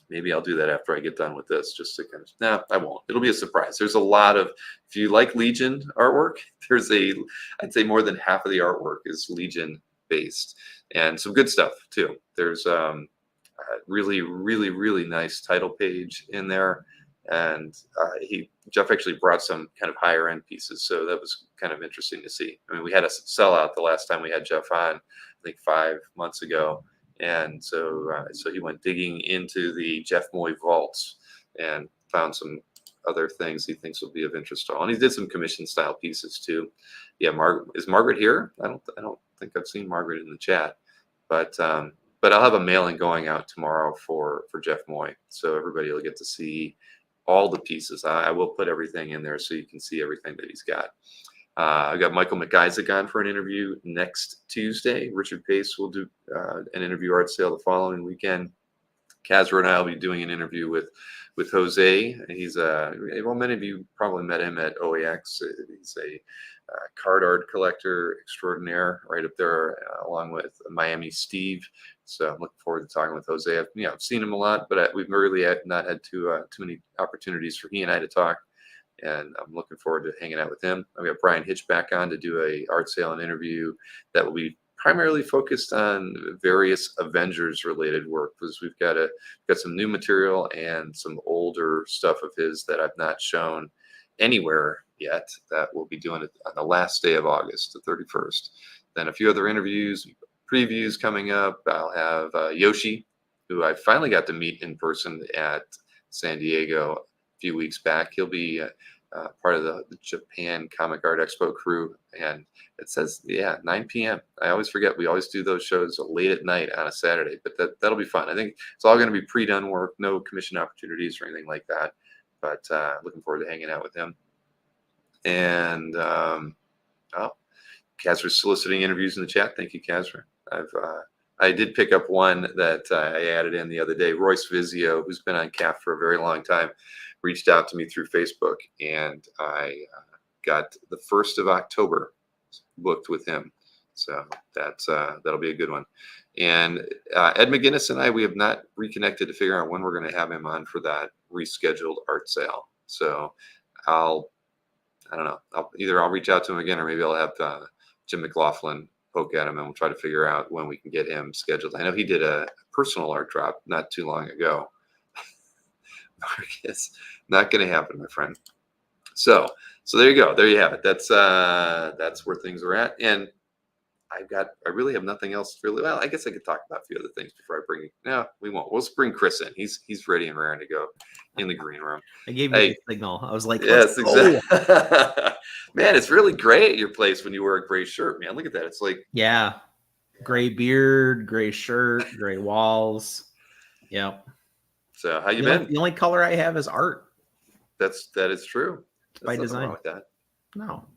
Maybe I'll do that after I get done with this, just to kind of, no, I won't. It'll be a surprise. There's a lot of, if you like Legion artwork, I'd say more than half of the artwork is Legion based and some good stuff too. There's really, really, really nice title page in there. And Jeff actually brought some kind of higher end pieces. So that was kind of interesting to see. I mean, we had a sellout the last time we had Jeff on, I think 5 months ago. And so he went digging into the Jeff Moy vaults and found some other things he thinks will be of interest to all. And he did some commission style pieces too. Yeah, is Margaret here? I don't think I've seen Margaret in the chat, but I'll have a mailing going out tomorrow for Jeff Moy, so everybody will get to see all the pieces. I will put everything in there so you can see everything that he's got. I've got Michael McIsaac on for an interview next Tuesday. Richard Pace will do an interview art sale the following weekend. Kazra and I will be doing an interview with Jose. He's well, many of you probably met him at OAX. He's a card art collector extraordinaire, right up there, along with Miami Steve. So I'm looking forward to talking with Jose. I've seen him a lot, but we've really not had too many opportunities for he and I to talk. And I'm looking forward to hanging out with him. I've got Brian Hitch back on to do a art sale and interview that will be primarily focused on various Avengers related work, because we've got some new material and some older stuff of his that I've not shown anywhere yet that we'll be doing it on the last day of August, the 31st. Then a few other interviews, previews coming up. I'll have Yoshi, who I finally got to meet in person at San Diego a few weeks back. He'll be part of the Japan Comic Art Expo crew, and it says 9 p.m. I always forget, we always do those shows late at night on a Saturday, but that'll be fun. I think it's all going to be pre-done work, no commission opportunities or anything like that, but looking forward to hanging out with him. And Kazra's soliciting interviews in the chat. Thank you, Kazra. I did pick up one that I added in the other day. Royce Vizio, who's been on CAF for a very long time, reached out to me through Facebook, and I got the 1st of October booked with him. So that'll be a good one. And Ed McGinnis and we have not reconnected to figure out when we're going to have him on for that rescheduled art sale. So I don't know. I'll reach out to him again, or maybe I'll have Jim McLaughlin poke at him, and we'll try to figure out when we can get him scheduled. I know he did a personal art drop not too long ago. It's not going to happen, my friend. So there you go. There you have it. That's where things are at. And I really have nothing else really. Well, I guess I could talk about a few other things before I bring. No, we won't. We'll bring Chris in. He's ready and raring to go in the green room. I gave you the signal. I was like, yes, exactly. Man, it's really gray at your place when you wear a gray shirt, man. Look at that. It's like, yeah, gray beard, gray shirt, gray walls. Yep. So how you been? The only color I have is art. That is true. By design. With that. No.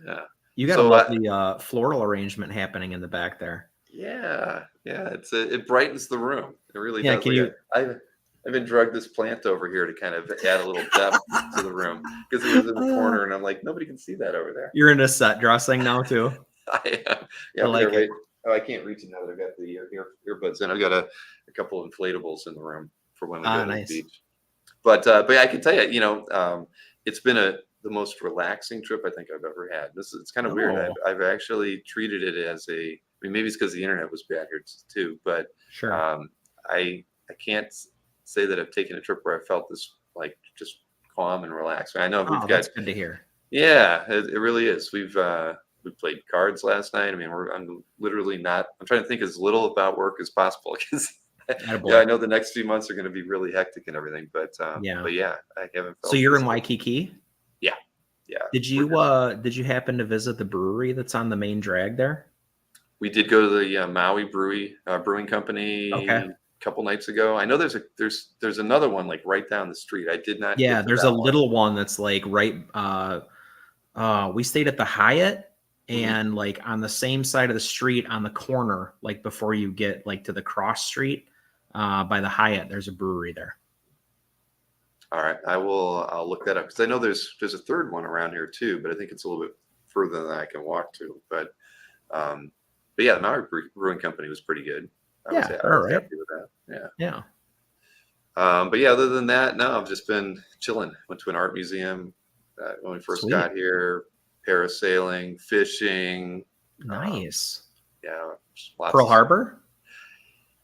Yeah. You got a lovely floral arrangement happening in the back there. Yeah. It brightens the room. It really does. Can you? I've been drugged this plant over here to kind of add a little depth to the room, because it was in the corner, and I'm like, nobody can see that over there. You're in a set dressing now too. I am. Yeah, I can't reach it now that I've got the earbuds in. I've got a couple of inflatables in the room for when we go to the beach. But I can tell you, it's been the most relaxing trip I think I've ever had. It's kind of weird. I've actually treated it as maybe it's because the internet was bad here too, but sure. I can't say that I've taken a trip where I felt this like just calm and relaxed. I know we've got. That's good to hear. Yeah, it really is. We played cards last night. I mean, I'm literally not. I'm trying to think as little about work as possible, because I know the next few months are going to be really hectic and everything. But I haven't felt. So you're in Waikiki? Yeah. Did you happen to visit the brewery that's on the main drag there? We did go to the Maui Brewing Company a couple nights ago. I know there's another one like right down the street. I did not. Yeah, there's a little one that's like right. We stayed at the Hyatt, and like on the same side of the street on the corner, like before you get like to the cross street by the Hyatt, there's a brewery there. All right, I'll look that up, because I know there's a third one around here too, but I think it's a little bit further than I can walk to. But yeah, the Maui Brewing Company was pretty good. I was happy with that. Yeah. But yeah, other than that, no, I've just been chilling. Went to an art museum when we first got here. Parasailing, fishing. Nice. Lots Pearl Harbor.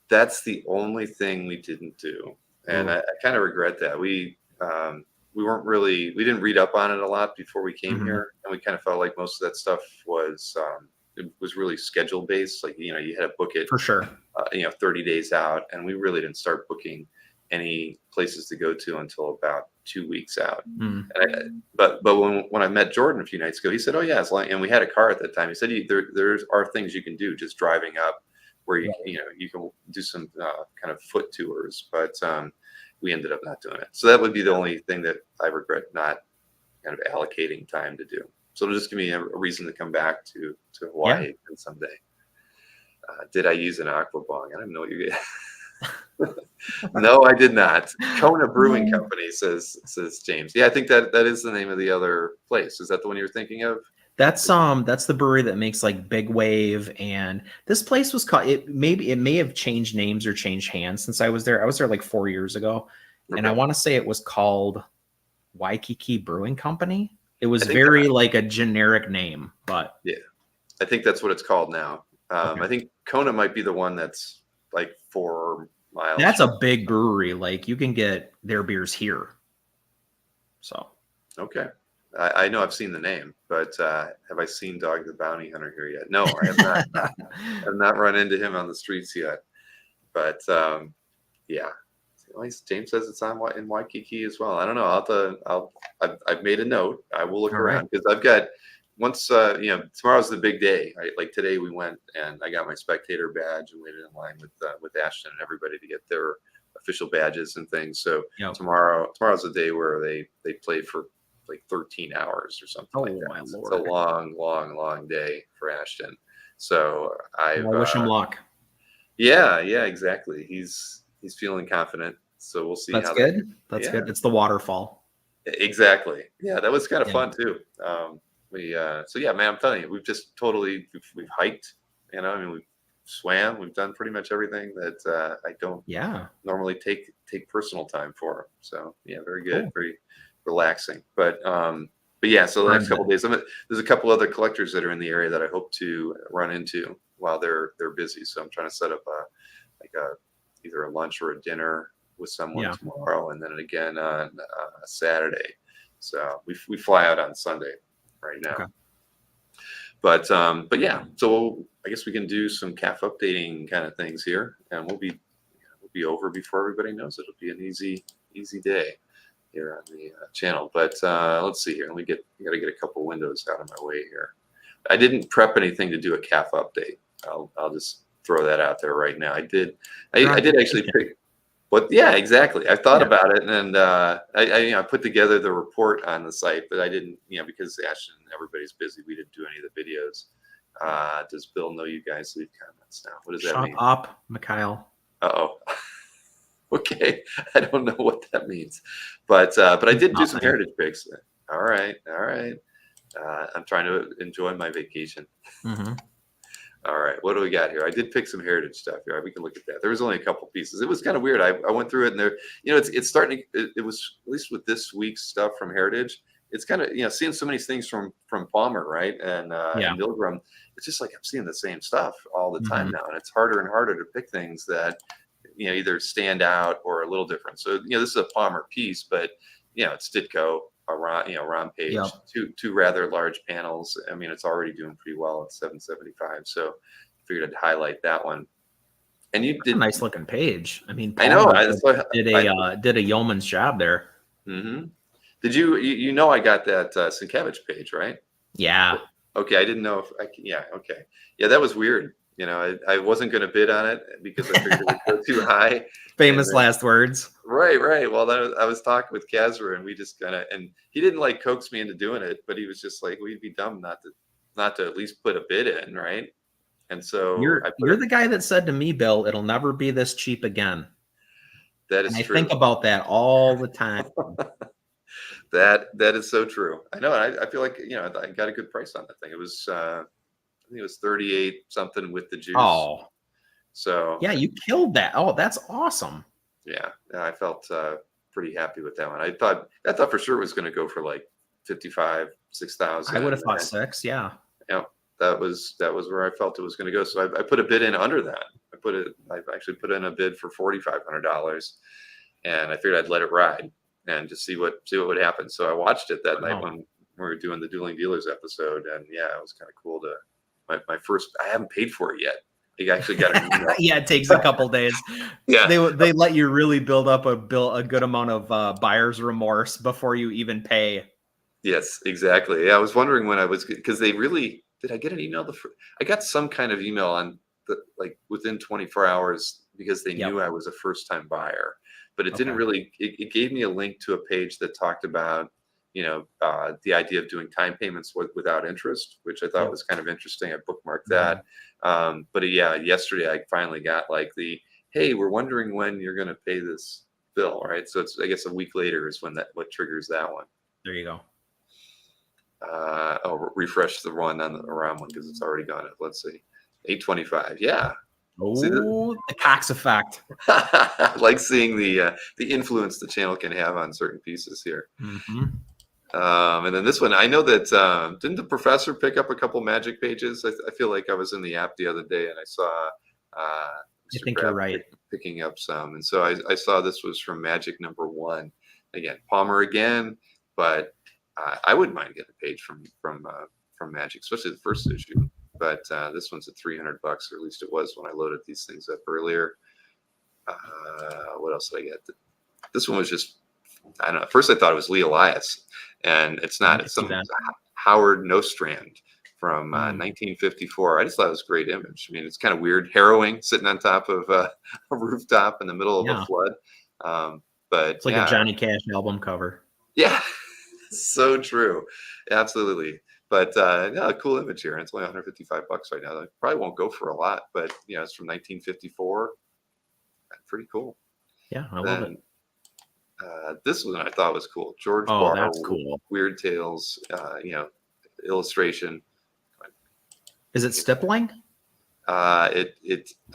That's the only thing we didn't do, and I kind of regret that. We didn't read up on it a lot before we came here, and we kind of felt like most of that stuff was really schedule based. Like, you had to book it for sure. 30 days out, and we really didn't start booking any places to go to until about 2 weeks out. But when I met Jordan a few nights ago, he said, "Oh yeah, and we had a car at that time." He said, "There are things you can do just driving up, where you can do some kind of foot tours." But we ended up not doing it. So that would be the only thing that I regret not kind of allocating time to do. So it'll just give me a reason to come back to Hawaii someday. Did I use an aqua bong? I don't know what you get. No, I did not. Kona Brewing Company, says James. Yeah, I think that is the name of the other place. Is that the one you're thinking of? That's the brewery that makes like Big Wave, and this place was called, it may have changed names or changed hands since I was there. I was there like 4 years ago, and I want to say it was called Waikiki Brewing Company. It was very like a generic name, but yeah, I think that's what it's called now. Okay. I think Kona might be the one that's like 4 miles. That's a big brewery. Like you can get their beers here. So okay. I know I've seen the name, but have I seen Dog the Bounty Hunter here yet? No, I have not. I have not run into him on the streets yet. But yeah, at least James says it's on in Waikiki as well. I don't know. I've made a note. I will look around because I've got once. Tomorrow's the big day. Right? Like today, we went and I got my spectator badge and waited in line with Ashton and everybody to get their official badges and things. So tomorrow's the day where they play for like 13 hours or something like that. It's a long day for Ashton. So I wish him luck. Yeah, exactly. He's feeling confident. So we'll see. That's good. That's good. It's the waterfall. Exactly. Yeah, that was kind of fun too. So yeah, man, I'm telling you, we've hiked. We've swam. We've done pretty much everything that I don't normally take personal time for. So yeah, very good. Cool. Very relaxing. But yeah, so the next couple of days, there's a couple other collectors that are in the area that I hope to run into while they're busy. So I'm trying to set up either a lunch or a dinner with someone tomorrow, and then again on Saturday. So we fly out on Sunday right now. Okay. But yeah, so I guess we can do some calf updating kind of things here, and we'll be over before everybody knows it. It'll be an easy day here on the channel. But let's see here. I got to get a couple windows out of my way here. I didn't prep anything to do a calf update. I'll just throw that out there right now. I did actually pick. But yeah, exactly. I thought about it, and I put together the report on the site, but I didn't, because Ashton and everybody's busy. We didn't do any of the videos. Does Bill know you guys leave comments now? What does that mean? Shut up, McCloud. Uh-oh. Okay, I don't know what that means, but I did do some heritage picks. All right. I'm trying to enjoy my vacation. Mm-hmm. All right, what do we got here? I did pick some heritage stuff here. We can look at that. There was only a couple pieces. It was kind of weird. I went through it, and there, it's starting. It was, at least with this week's stuff from heritage, it's kind of seeing so many things from Palmer, right, and Milgram. It's just like I'm seeing the same stuff all the time now, and it's harder and harder to pick things that either stand out or a little different. So this is a Palmer piece, but it's Ditko, Ron Page, two rather large panels. I mean, it's already doing pretty well at 775. So I figured I'd highlight that one. And you did a nice looking page. I mean, Palmer did a yeoman's job there. Mm-hmm. Did you I got that Sienkiewicz page, right? Yeah. Okay, I didn't know if I can. Yeah. Okay. Yeah, that was weird. I wasn't going to bid on it because I figured it would go too high. Famous last words. Right. Well, I was talking with Kazra, and we just and he didn't coax me into doing it, but he was just like, we'd be dumb not to at least put a bid in, right? And so you're the guy that said to me, Bill, it'll never be this cheap again. That is true. I think about that all the time. That is so true. I know. I feel like I got a good price on that thing. It was I think it was 38 something with the juice. Oh, so yeah, you killed that. Oh, that's awesome. Yeah, I felt pretty happy with that one. I thought for sure it was going to go for like 55, 6,000. I would have thought 6. Yeah. Yeah, that was where I felt it was going to go. So I put a bid in under that. I actually put in a bid for $4,500, and I figured I'd let it ride and just see what would happen. So I watched it that night when we were doing the Dueling Dealers episode, and yeah, it was kind of cool to. My first, I haven't paid for it yet. You actually got to. Yeah, it takes a couple days. Yeah, they let you really build up a good amount of buyer's remorse before you even pay. Yes, exactly. Yeah, I was wondering when because they really did. I get an email? I got some kind of email on within 24 hours because they knew I was a first time buyer, but it didn't really. It gave me a link to a page that talked about the idea of doing time payments without interest, which I thought was kind of interesting. I bookmarked that. But yeah, yesterday I finally got like hey, we're wondering when you're going to pay this bill, right? So it's, I guess, a week later is when what triggers that one. There you go. Refresh the one on the around one because it's already gone up. Let's see, 825. Yeah. Oh, the Cox effect. I like seeing the influence the channel can have on certain pieces here. And then this one, I know that didn't the professor pick up a couple magic pages? I feel like I was in the app the other day and I saw I think you're right. picking up some, and so I saw this was from Magic #1. Again, Palmer again, but I wouldn't mind getting a page from Magic, especially the first issue. But this one's at $300, or at least it was when I loaded these things up earlier. What else did I get? This one was just, I don't know. At first I thought it was Lee Elias, and it's not. It's some Howard Nostrand from 1954. I just thought it was a great image. I mean, it's kind of weird, harrowing, sitting on top of a rooftop in the middle of a flood. But it's like a Johnny Cash album cover. Yeah, so true. Absolutely. But cool image here. And it's only $155 right now. It probably won't go for a lot, but it's from 1954. Pretty cool. Yeah, I love it. This one I thought was cool. George Barr, that's cool. Weird Tales, illustration. Is it stippling? I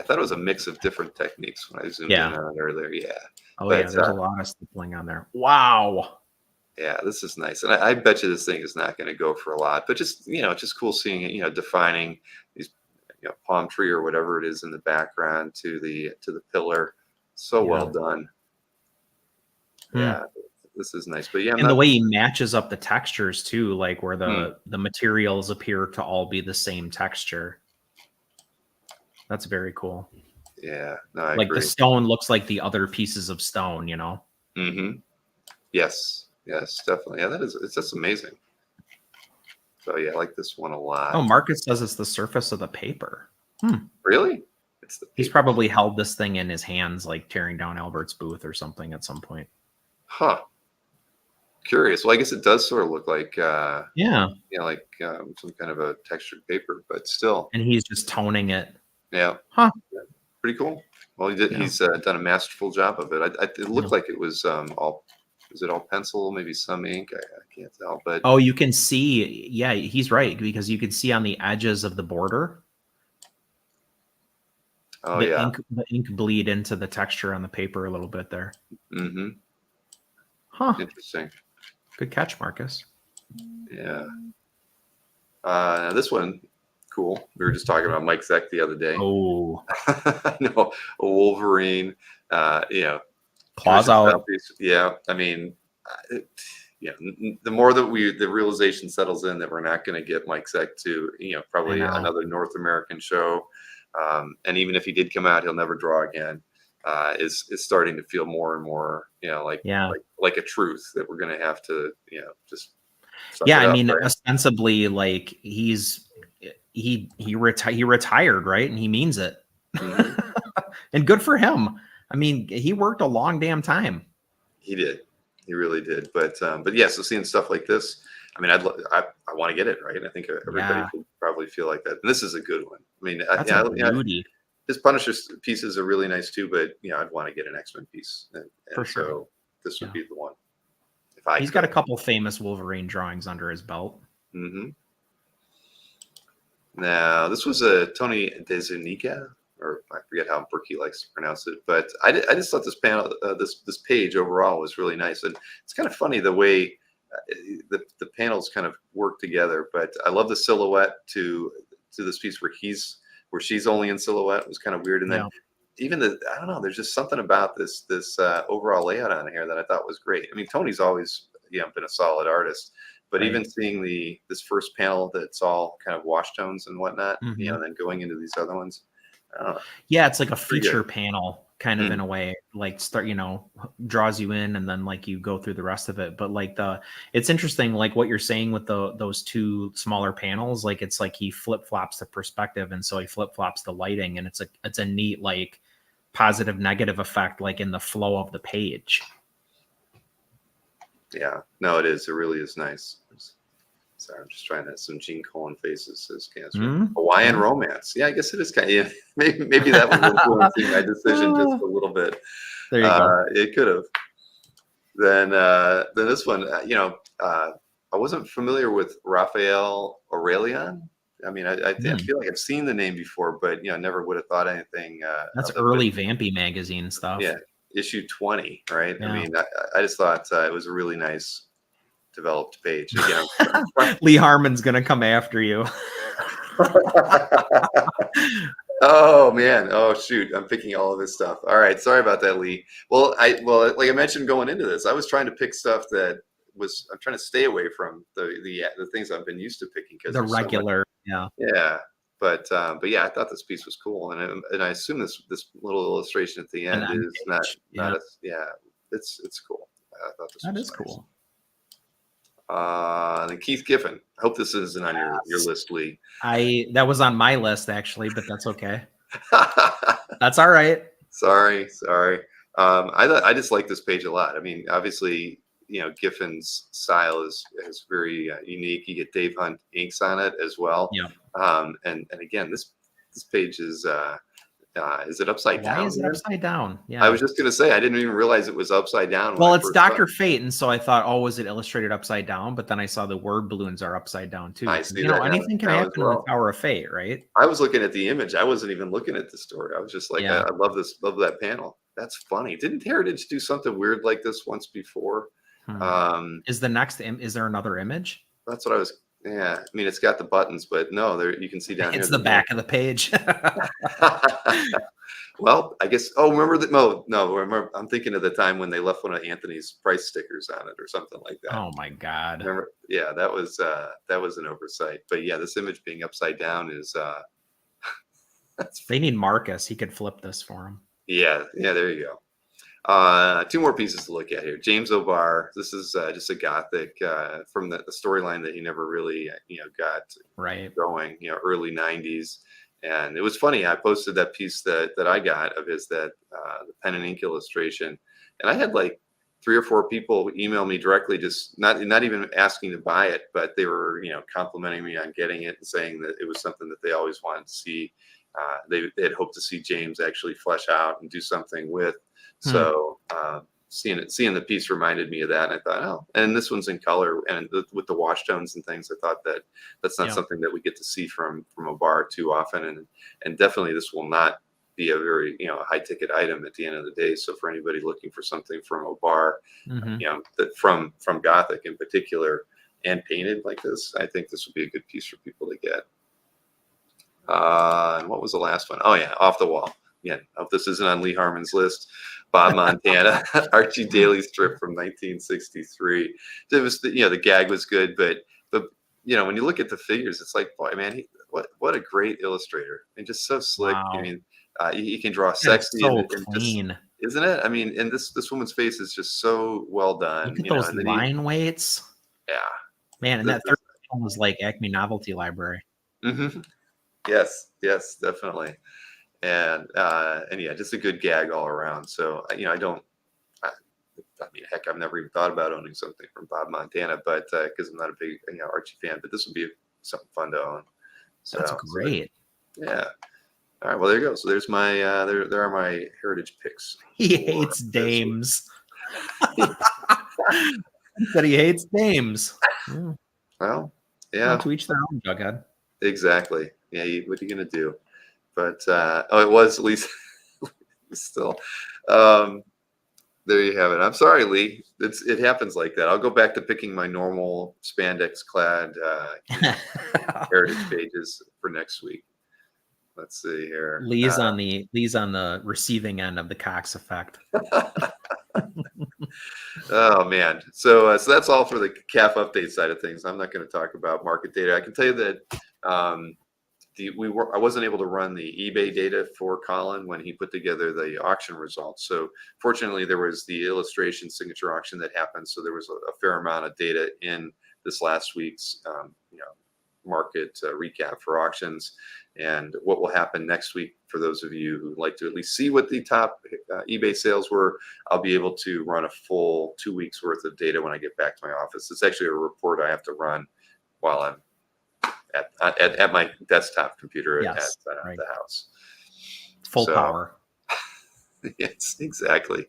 thought it was a mix of different techniques when I zoomed in on it earlier. Yeah. Oh, but, there's a lot of stippling on there. Wow. Yeah, this is nice, and I bet you this thing is not going to go for a lot. But just just cool seeing it. Defining these palm tree or whatever it is in the background to the pillar. So well done. Yeah, this is nice. But and the way he matches up the textures too, like where the materials appear to all be the same texture. That's very cool. Yeah, no, I like agree. The stone looks like the other pieces of stone, Yes, definitely. Yeah, it's just amazing. So yeah, I like this one a lot. Oh, Marcus says it's the surface of the paper. Really? It's the paper. He's probably held this thing in his hands, like tearing down Albert's booth or something at some point. Huh. Curious. Well, I guess it does sort of look like like some kind of a textured paper, but still. And he's just toning it. Yeah. Huh. Yeah. Pretty cool. Well, he did. Yeah. He's done a masterful job of it. It looked like it was all. Is it all pencil? Maybe some ink. I can't tell. But you can see. Yeah, he's right, because you can see on the edges of the border. Oh, the ink bleed into the texture on the paper a little bit there. Huh. Interesting. Good catch, Marcus. Yeah. This one, cool. We were just talking about Mike Zeck the other day. Oh. No, a Wolverine. Claws out. Yeah. I mean, the more that the realization settles in that we're not going to get Mike Zeck to, probably another North American show. And even if he did come out, he'll never draw again. Is starting to feel more and more, like a truth that we're going to have to, just. I mean, ostensibly, like he retired, right? And he means it. And good for him. I mean, he worked a long damn time. He did. He really did. But yeah, so seeing stuff like this, I mean, I want to get it, right? I think everybody could probably feel like that. And this is a good one. I mean, beauty. His Punisher pieces are really nice too, but I'd want to get an X-Men piece. And for sure. So this would be the one. He's got a couple famous Wolverine drawings under his belt. Now, this was a Tony DeZunica, or I forget how Berkey likes to pronounce it, but I just thought this panel, this page overall was really nice, and it's kind of funny the way the panels kind of work together. But I love the silhouette to this piece where she's only in silhouette. It was kind of weird, and then even I don't know. There's just something about this overall layout on here that I thought was great. I mean, Tony's always been a solid artist. But even seeing this first panel that's all kind of wash tones and whatnot, and then going into these other ones. It's like a feature panel kind of in a way, like draws you in and then like you go through the rest of it. But like it's interesting, like what you're saying with those two smaller panels, like it's like he flip-flops the perspective, and so he flip-flops the lighting, and it's a neat like positive negative effect, like in the flow of the page. Yeah, no, it is. It really is nice. Sorry, I'm just trying to some Gene Colan faces, says Cancer. Hawaiian Romance. Yeah, I guess it is kind of, yeah, maybe that was influencing my decision just a little bit. There you go. It could have. Then this one, I wasn't familiar with Raphael Aurelian. I mean, I feel like I've seen the name before, but never would have thought anything. That's early Vampy magazine stuff. Yeah, issue 20, right? Yeah. I mean, I just thought it was a really nice developed page. Again, Lee Harmon's gonna come after you. Oh man, oh shoot, I'm picking all of this stuff. All right, sorry about that, Lee. Well, like I mentioned going into this, I was trying to pick stuff that I'm trying to stay away from the things I've been used to picking because the regular, yeah. But yeah, I thought this piece was cool, and I assume this little illustration at the end is not it's cool. I thought this was nice. Cool. And Keith Giffen. I hope this isn't on your list, Lee. That was on my list actually, but that's okay. That's all right. Sorry. I just like this page a lot. I mean, obviously, Giffen's style is very unique. You get Dave Hunt inks on it as well. Yeah. And again, this page is it upside down? Why is it upside down? Yeah. I was just gonna say I didn't even realize it was upside down. Well, it's Dr. Fate, and so I thought, oh, was it illustrated upside down? But then I saw the word balloons are upside down too. I see that anything can happen in the Tower of Fate, right? I was looking at the image. I wasn't even looking at the story. I was just like, I love that panel. That's funny. Didn't Heritage do something weird like this once before? Is there another image? That's what I was. Yeah, I mean, it's got the buttons, but no, there you can see down here. It's the back of the page. Well, I guess. Oh, remember that? No. Remember, I'm thinking of the time when they left one of Anthony's price stickers on it or something like that. Oh my God! Remember? Yeah, that was an oversight. But yeah, this image being upside down is. They need Marcus. He could flip this for him. Yeah. There you go. Two more pieces to look at here. James O'Barr. This is just a gothic from the storyline that he never really got going. Early '90s, and it was funny. I posted that piece that I got of his the pen and ink illustration, and I had like 3 or 4 people email me directly, just not even asking to buy it, but they were complimenting me on getting it and saying that it was something that they always wanted to see. They had hoped to see James actually flesh out and do something with. So seeing the piece reminded me of that, and I thought, oh, and this one's in color and with the wash tones and things. I thought that's not something that we get to see from O'Barr too often, and definitely this will not be a very high ticket item at the end of the day. So for anybody looking for something from O'Barr, that from Gothic in particular and painted like this, I think this would be a good piece for people to get. And what was the last one? Oh yeah, Off the Wall. Yeah, I hope this isn't on Lee Harmon's list. Bob Montana, Archie Daly strip from 1963. It was the gag was good, but when you look at the figures, it's like, boy, man, what a great illustrator, and just so slick. Wow. I mean, he can draw sexy, so clean, isn't it? I mean, and this woman's face is just so well done. Look at those line weights. Yeah, man, and that third one was like Acme Novelty Library. Mm-hmm. Yes, definitely. And yeah, just a good gag all around. So I mean, heck, I've never even thought about owning something from Bob Montana, but because I'm not a big Archie fan, but this would be something fun to own. So that's great. So, yeah. All right. Well, there you go. So there's my there are my Heritage picks. He hates dames. He said he hates dames. Well, yeah. To each their own, Jughead. Exactly. Yeah. What are you gonna do? But it was at least still. There you have it. I'm sorry, Lee. It happens like that. I'll go back to picking my normal spandex clad Heritage pages for next week. Let's see here. Lee's on the receiving end of the Cox effect. Oh man. So that's all for the CAF update side of things. I'm not going to talk about market data. I can tell you that I wasn't able to run the eBay data for Colin when he put together the auction results. So fortunately, there was the illustration signature auction that happened. So there was a fair amount of data in this last week's market recap for auctions and what will happen next week. For those of you who like to at least see what the top eBay sales were, I'll be able to run a full 2 weeks worth of data when I get back to my office. It's actually a report I have to run while I'm at my desktop computer at the house. Full power. Yes, exactly.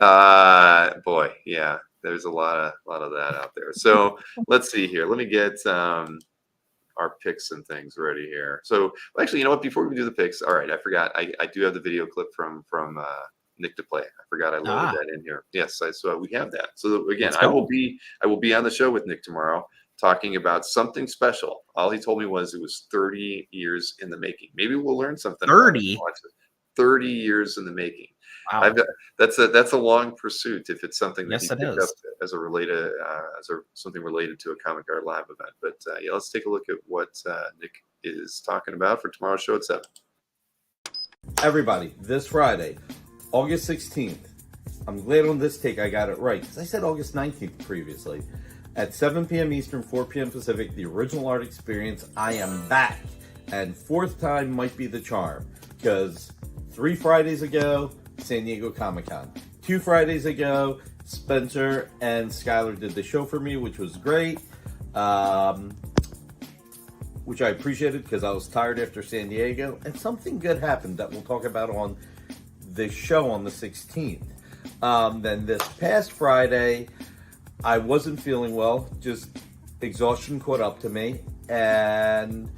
Boy, yeah, there's a lot of that out there. So let's see here. Let me get our picks and things ready here. So actually, you know what? Before we do the picks, all right, I forgot. I do have the video clip from Nick to play. I forgot I loaded that in here. Yes, so we have that. So again, I will be on the show with Nick tomorrow, talking about something special. All he told me was it was 30 years in the making. Maybe we'll learn something. 30 years in the making. Wow. That's a long pursuit if it's something that yes, he it picked is. up as something related to a Comic Art Live event. But yeah, let's take a look at what Nick is talking about for tomorrow's show at 7. Everybody, this Friday, August 16th. I'm glad on this take I got it right, because I said August 19th previously. At 7 p.m. Eastern, 4 p.m. Pacific, the original art experience, I am back. And fourth time might be the charm, because 3 Fridays ago, San Diego Comic-Con. 2 Fridays ago, Spencer and Skylar did the show for me, which was great, which I appreciated because I was tired after San Diego, and something good happened that we'll talk about on the show on the 16th. Then this past Friday, I wasn't feeling well, just exhaustion caught up to me, and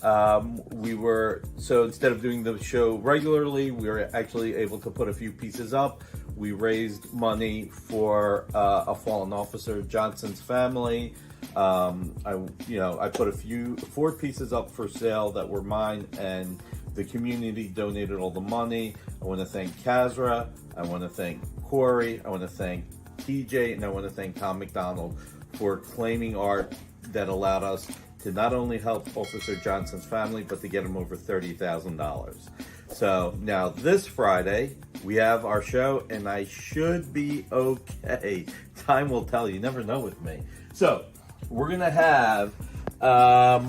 so instead of doing the show regularly, we were actually able to put a few pieces up. We raised money for a fallen officer, Johnson's family. I put 4 pieces up for sale that were mine, and the community donated all the money. I want to thank Kazra, I want to thank Corey, I want to thank TJ, and I want to thank Tom McDonald for claiming art that allowed us to not only help Officer Johnson's family, but to get him over $30,000. So now this Friday, we have our show, and I should be okay. Time will tell. You never know with me. So we're going to have a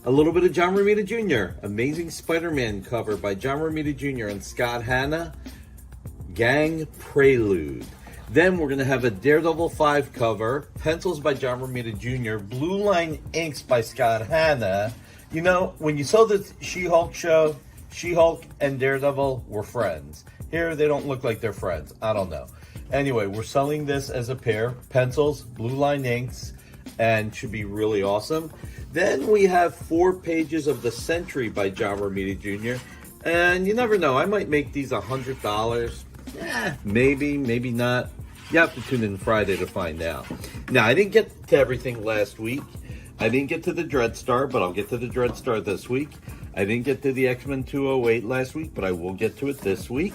little bit of John Romita Jr., Amazing Spider-Man cover by John Romita Jr. and Scott Hanna, Gang Prelude. Then we're going to have a Daredevil 5 cover, pencils by John Romita Jr., Blue Line inks by Scott Hanna. You know, when you saw the She-Hulk show, She-Hulk and Daredevil were friends. Here, they don't look like they're friends. I don't know. Anyway, we're selling this as a pair, pencils, Blue Line inks, and should be really awesome. Then we have 4 pages of The Sentry by John Romita Jr., and you never know, I might make these $100. Maybe, maybe not. You have to tune in Friday to find out. Now, I didn't get to everything last week. I didn't get to the Dreadstar, but I'll get to the Dreadstar this week. I didn't get to the X-Men 208 last week, but I will get to it this week.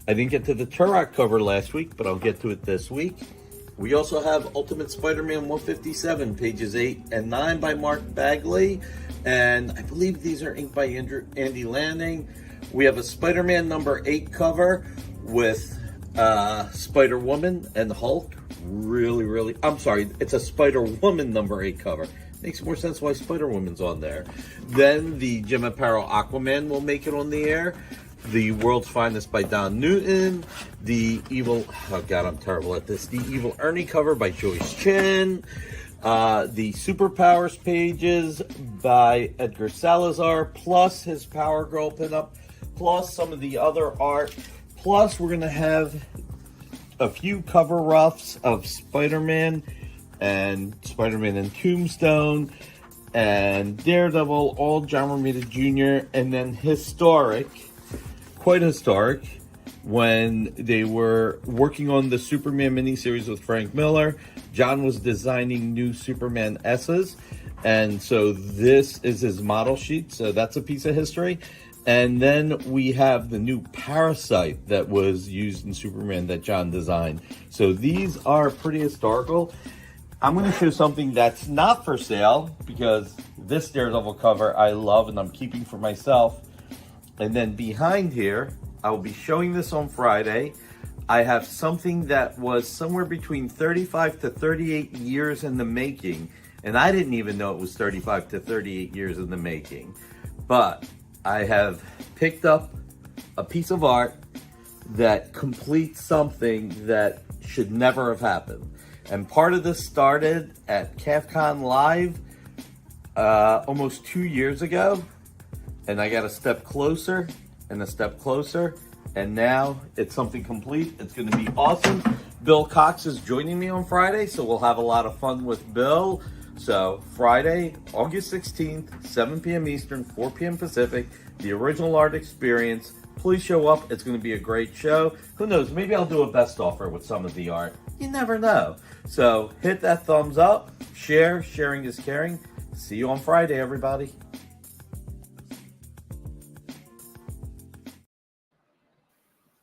I didn't get to the Turok cover last week, but I'll get to it this week. We also have Ultimate Spider-Man 157, pages 8 and 9 by Mark Bagley. And I believe these are inked by Andy Lanning. We have a Spider-Man number 8 cover with Spider-Woman and Hulk. I'm sorry, it's a Spider-Woman number 8 cover. Makes more sense why Spider-Woman's on there. Then the Jim Aparo Aquaman will make it on the air. The World's Finest by Don Newton. The Evil Ernie cover by Joyce Chin. The Superpowers pages by Edgar Salazar, plus his Power Girl pinup, plus some of the other art. Plus, we're going to have a few cover roughs of Spider-Man and Tombstone and Daredevil, all John Romita Jr., and then quite historic, when they were working on the Superman miniseries with Frank Miller. John was designing new Superman S's, and so this is his model sheet, so that's a piece of history. And then we have the new Parasite that was used in Superman that John designed. So these are pretty historical. I'm going to show something that's not for sale, because this Daredevil cover I love and I'm keeping for myself. And then behind here, I will be showing this on Friday. I have something that was somewhere between 35 to 38 years in the making. And I didn't even know it was 35 to 38 years in the making. But I have picked up a piece of art that completes something that should never have happened. And part of this started at CAFCON Live almost 2 years ago. And I got a step closer and a step closer. And now it's something complete. It's going to be awesome. Bill Cox is joining me on Friday, so we'll have a lot of fun with Bill. So Friday, August 16th, 7 p.m. Eastern, 4 p.m. Pacific, the original art experience. Please show up. It's going to be a great show. Who knows? Maybe I'll do a best offer with some of the art. You never know. So hit that thumbs up. Share. Sharing is caring. See you on Friday, everybody.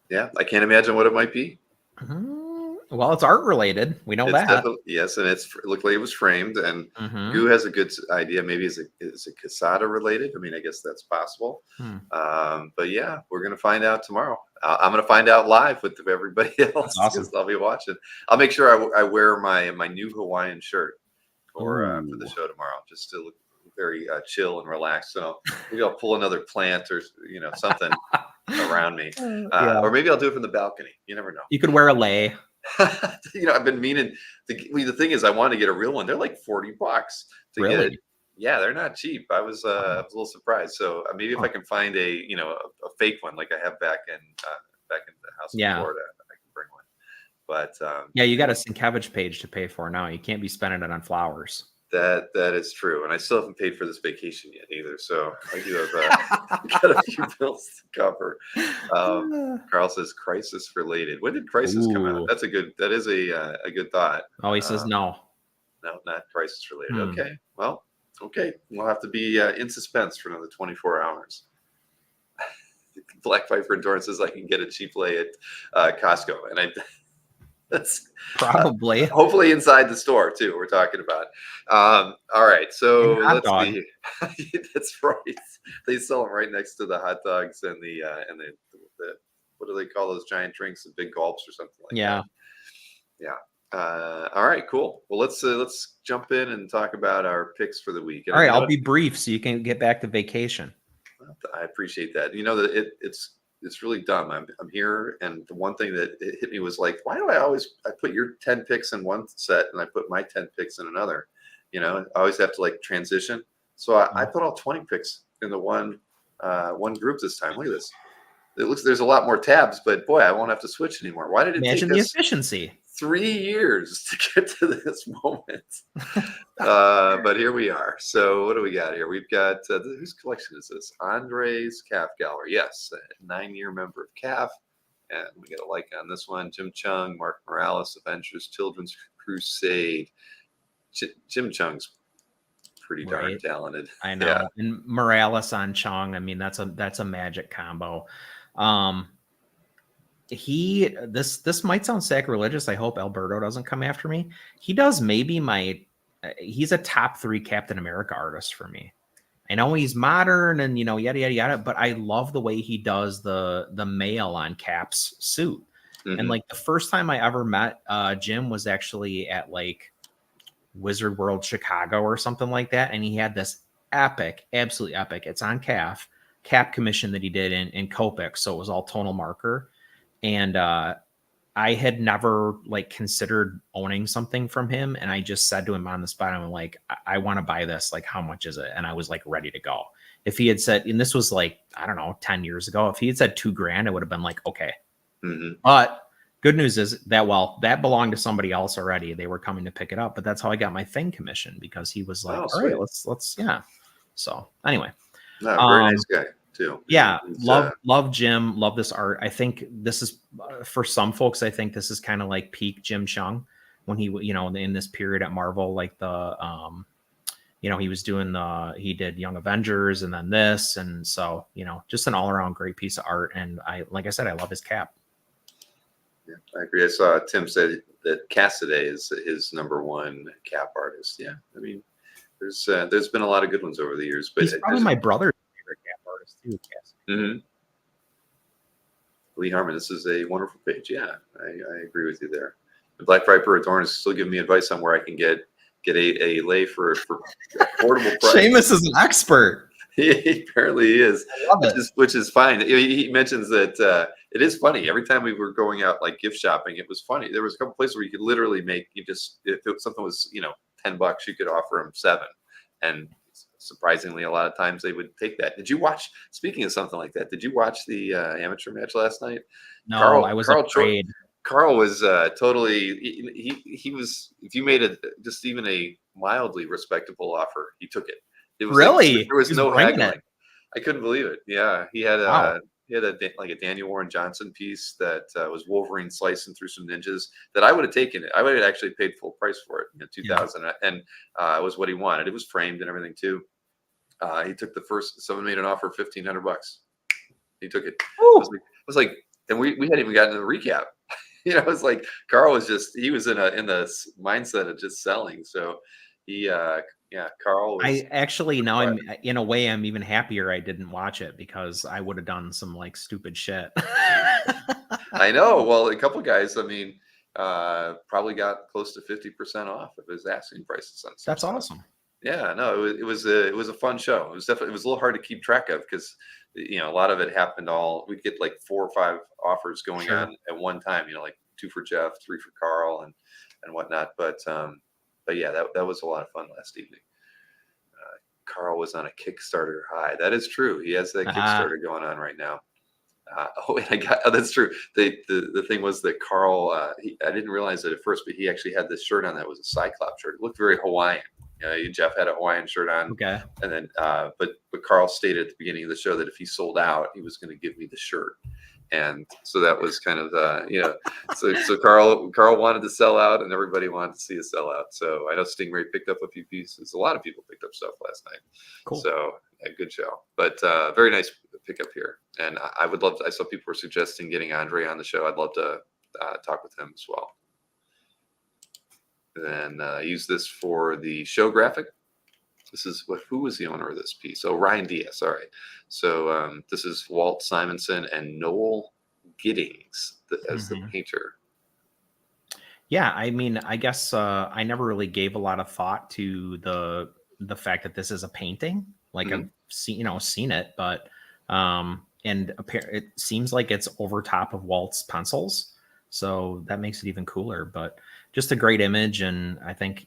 Yeah, I can't imagine what it might be. Well, it's art related. We know that. Yes, and it looked like it was framed. And Mhm. Goo has a good idea. Maybe is it Casada related? I mean, I guess that's possible. But yeah, we're gonna find out tomorrow. I'm gonna find out live with everybody else. Awesome. 'Cause I'll be watching. I'll make sure I wear my new Hawaiian shirt for the show tomorrow, just to look very chill and relaxed. So maybe I'll pull another plant or something around me, or maybe I'll do it from the balcony. You never know. You could wear a lei. I've been meaning the thing is I want to get a real one. They're like $40 to Really? get. Yeah, they're not cheap. I was a little surprised. So maybe if I can find a fake one like I have back in the house in Florida, I can bring one. But Yeah, you got a Sienkiewicz page to pay for now. You can't be spending it on flowers. that is true, and I still haven't paid for this vacation yet either. So I do have got a few bills to cover. Carl says crisis related. When did crisis come out? That is a good thought. Oh, he says no. No, not crisis related. Okay, well, we'll have to be in suspense for another 24 hours. Black Viper Endurance says I can get a cheap lei at Costco, and that's Probably. hopefully inside the store too. We're talking about. All right, so And hot let's dog. see. That's right. They sell them right next to the hot dogs and the what do they call those giant drinks? The big gulps or something like that. Yeah. All right, cool. Well, let's jump in and talk about our picks for the week. And All right, I'll be brief so you can get back to vacation. I appreciate that. You know that it's really dumb. I'm here, and the one thing that it hit me was like, why do I put your 10 picks in one set and I put my 10 picks in another? I always have to like transition. So I put all 20 picks in the one group this time. Look at this. It looks there's a lot more tabs, but boy, I won't have to switch anymore. Why did it Imagine take the us efficiency. 3 years to get to this moment? But here we are. So what do we got here? We've got whose collection is this? Andre's Calf Gallery. Yes, a 9-year member of Calf. And we got a like on this one. Jim Chung, Mark Morales, Avengers, Children's Crusade. Jim Chung's pretty darn talented. I know. Yeah. And Morales on Chung. I mean, that's a magic combo. This might sound sacrilegious. I hope Alberto doesn't come after me. He does maybe he's a top 3 Captain America artist for me. I know he's modern and yada yada yada, but I love the way he does the mail on Cap's suit. Mm-hmm. And like the first time I ever met Jim was actually at like Wizard World Chicago or something like that, and he had this absolutely epic. It's on Cap commission that he did in Copic, so it was all tonal marker. And I had never like considered owning something from him. And I just said to him on the spot, I'm like, I want to buy this. Like, how much is it? And I was like, ready to go. If he had said, and this was like, I don't know, 10 years ago, if he had said $2,000, I would have been like, okay. Mm-hmm. But good news is that, that belonged to somebody else already. They were coming to pick it up, but that's how I got my thing commission, because he was like, all right, let's, yeah. So anyway, very nice guy. Too. Yeah, love Jim, love this art. I think this is for some folks. I think this is kind of like peak Jim Chung when he, in this period at Marvel, like he was doing he did Young Avengers and then this, and so just an all around great piece of art. And like I said, I love his cap. Yeah, I agree. I saw Tim said that Cassidy is his #1 cap artist. Yeah, I mean, there's been a lot of good ones over the years, but he's probably my brother's favorite cap artist too. Mm-hmm. Lee Harmon, this is a wonderful page. Yeah, I agree with you there. The Black Viper Adorn is still giving me advice on where I can get get a lei for affordable price. Seamus is an expert. He apparently is, I love it. which is fine. He mentions that it is funny. Every time we were going out like gift shopping, it was funny. There was a couple places where you could literally make something was $10, you could offer them 7, and surprisingly, a lot of times they would take that. Did you watch? Speaking of something like that, did you watch the amateur match last night? No, I was afraid. Carl was totally. He was. If you made just even a mildly respectable offer, he took it. It was Really? there was no bringing haggling. it. I couldn't believe it. Yeah, he had Wow. like a Daniel Warren Johnson piece that was Wolverine slicing through some ninjas that I would have taken it. I would have actually paid full price for it in 2000, and it was what he wanted. It was framed and everything too. He took someone made an offer of $1,500. He took it. It was like, and we hadn't even gotten to the recap. It's like Carl was he was in the mindset of just selling. So Carl was, I actually now I'm in a way I'm even happier I didn't watch it, because I would have done some like stupid shit. I know. Well, a couple guys, I mean, probably got close to 50% off of his asking prices on stuff. That's awesome. Yeah, no, it was a fun show. It was a little hard to keep track of because a lot of it happened we'd get like 4 or 5 offers going on at one time, like 2 for Jeff, 3 for Carl and whatnot. But yeah, that was a lot of fun last evening. Carl was on a Kickstarter high. That is true. He has that Kickstarter going on right now. That's true. The thing was that Carl, I didn't realize it at first, but he actually had this shirt on that was a Cyclops shirt. It looked very Hawaiian. Jeff had a Hawaiian shirt on. Okay. And then, but Carl stated at the beginning of the show that if he sold out, he was going to give me the shirt. And so that was kind of, so Carl wanted to sell out, and everybody wanted to see a sellout. So I know Stingray picked up a few pieces. A lot of people picked up stuff last night. Cool. So good show, but very nice pickup here. And I would love to, I saw people were suggesting getting Andre on the show. I'd love to talk with him as well. Then use this for the show graphic. This is who was the owner of this piece? Oh, Ryan Diaz. All right. So this is Walt Simonson and Noel Giddings as the painter. Yeah, I mean, I guess I never really gave a lot of thought to the fact that this is a painting. Like I've seen it, but and it seems like it's over top of Walt's pencils, so that makes it even cooler. But just a great image, and I think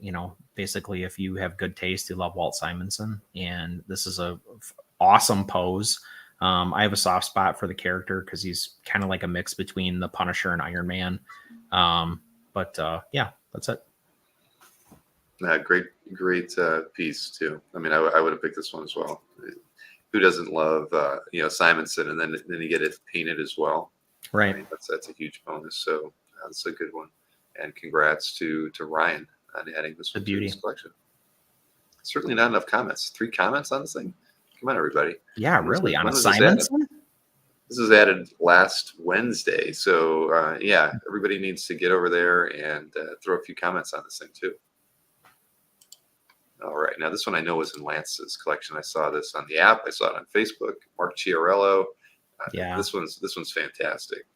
basically if you have good taste, you love Walt Simonson, and this is a awesome pose. I have a soft spot for the character because he's kind of like a mix between the Punisher and Iron Man. But yeah, that's it. Great piece too. I mean, I would have picked this one as well. Who doesn't love Simonson, and then you get it painted as well. Right. I mean, that's a huge bonus. So that's a good one. And congrats to Ryan on adding this one to his collection. Certainly not enough comments. 3 comments on this thing. Come on, everybody. Yeah, really. On a Simonson? This was added last Wednesday. So, everybody needs to get over there and throw a few comments on this thing, too. All right. Now, this one I know was in Lance's collection. I saw this on the app. I saw it on Facebook. Mark Chiarello. Yeah. This one's fantastic.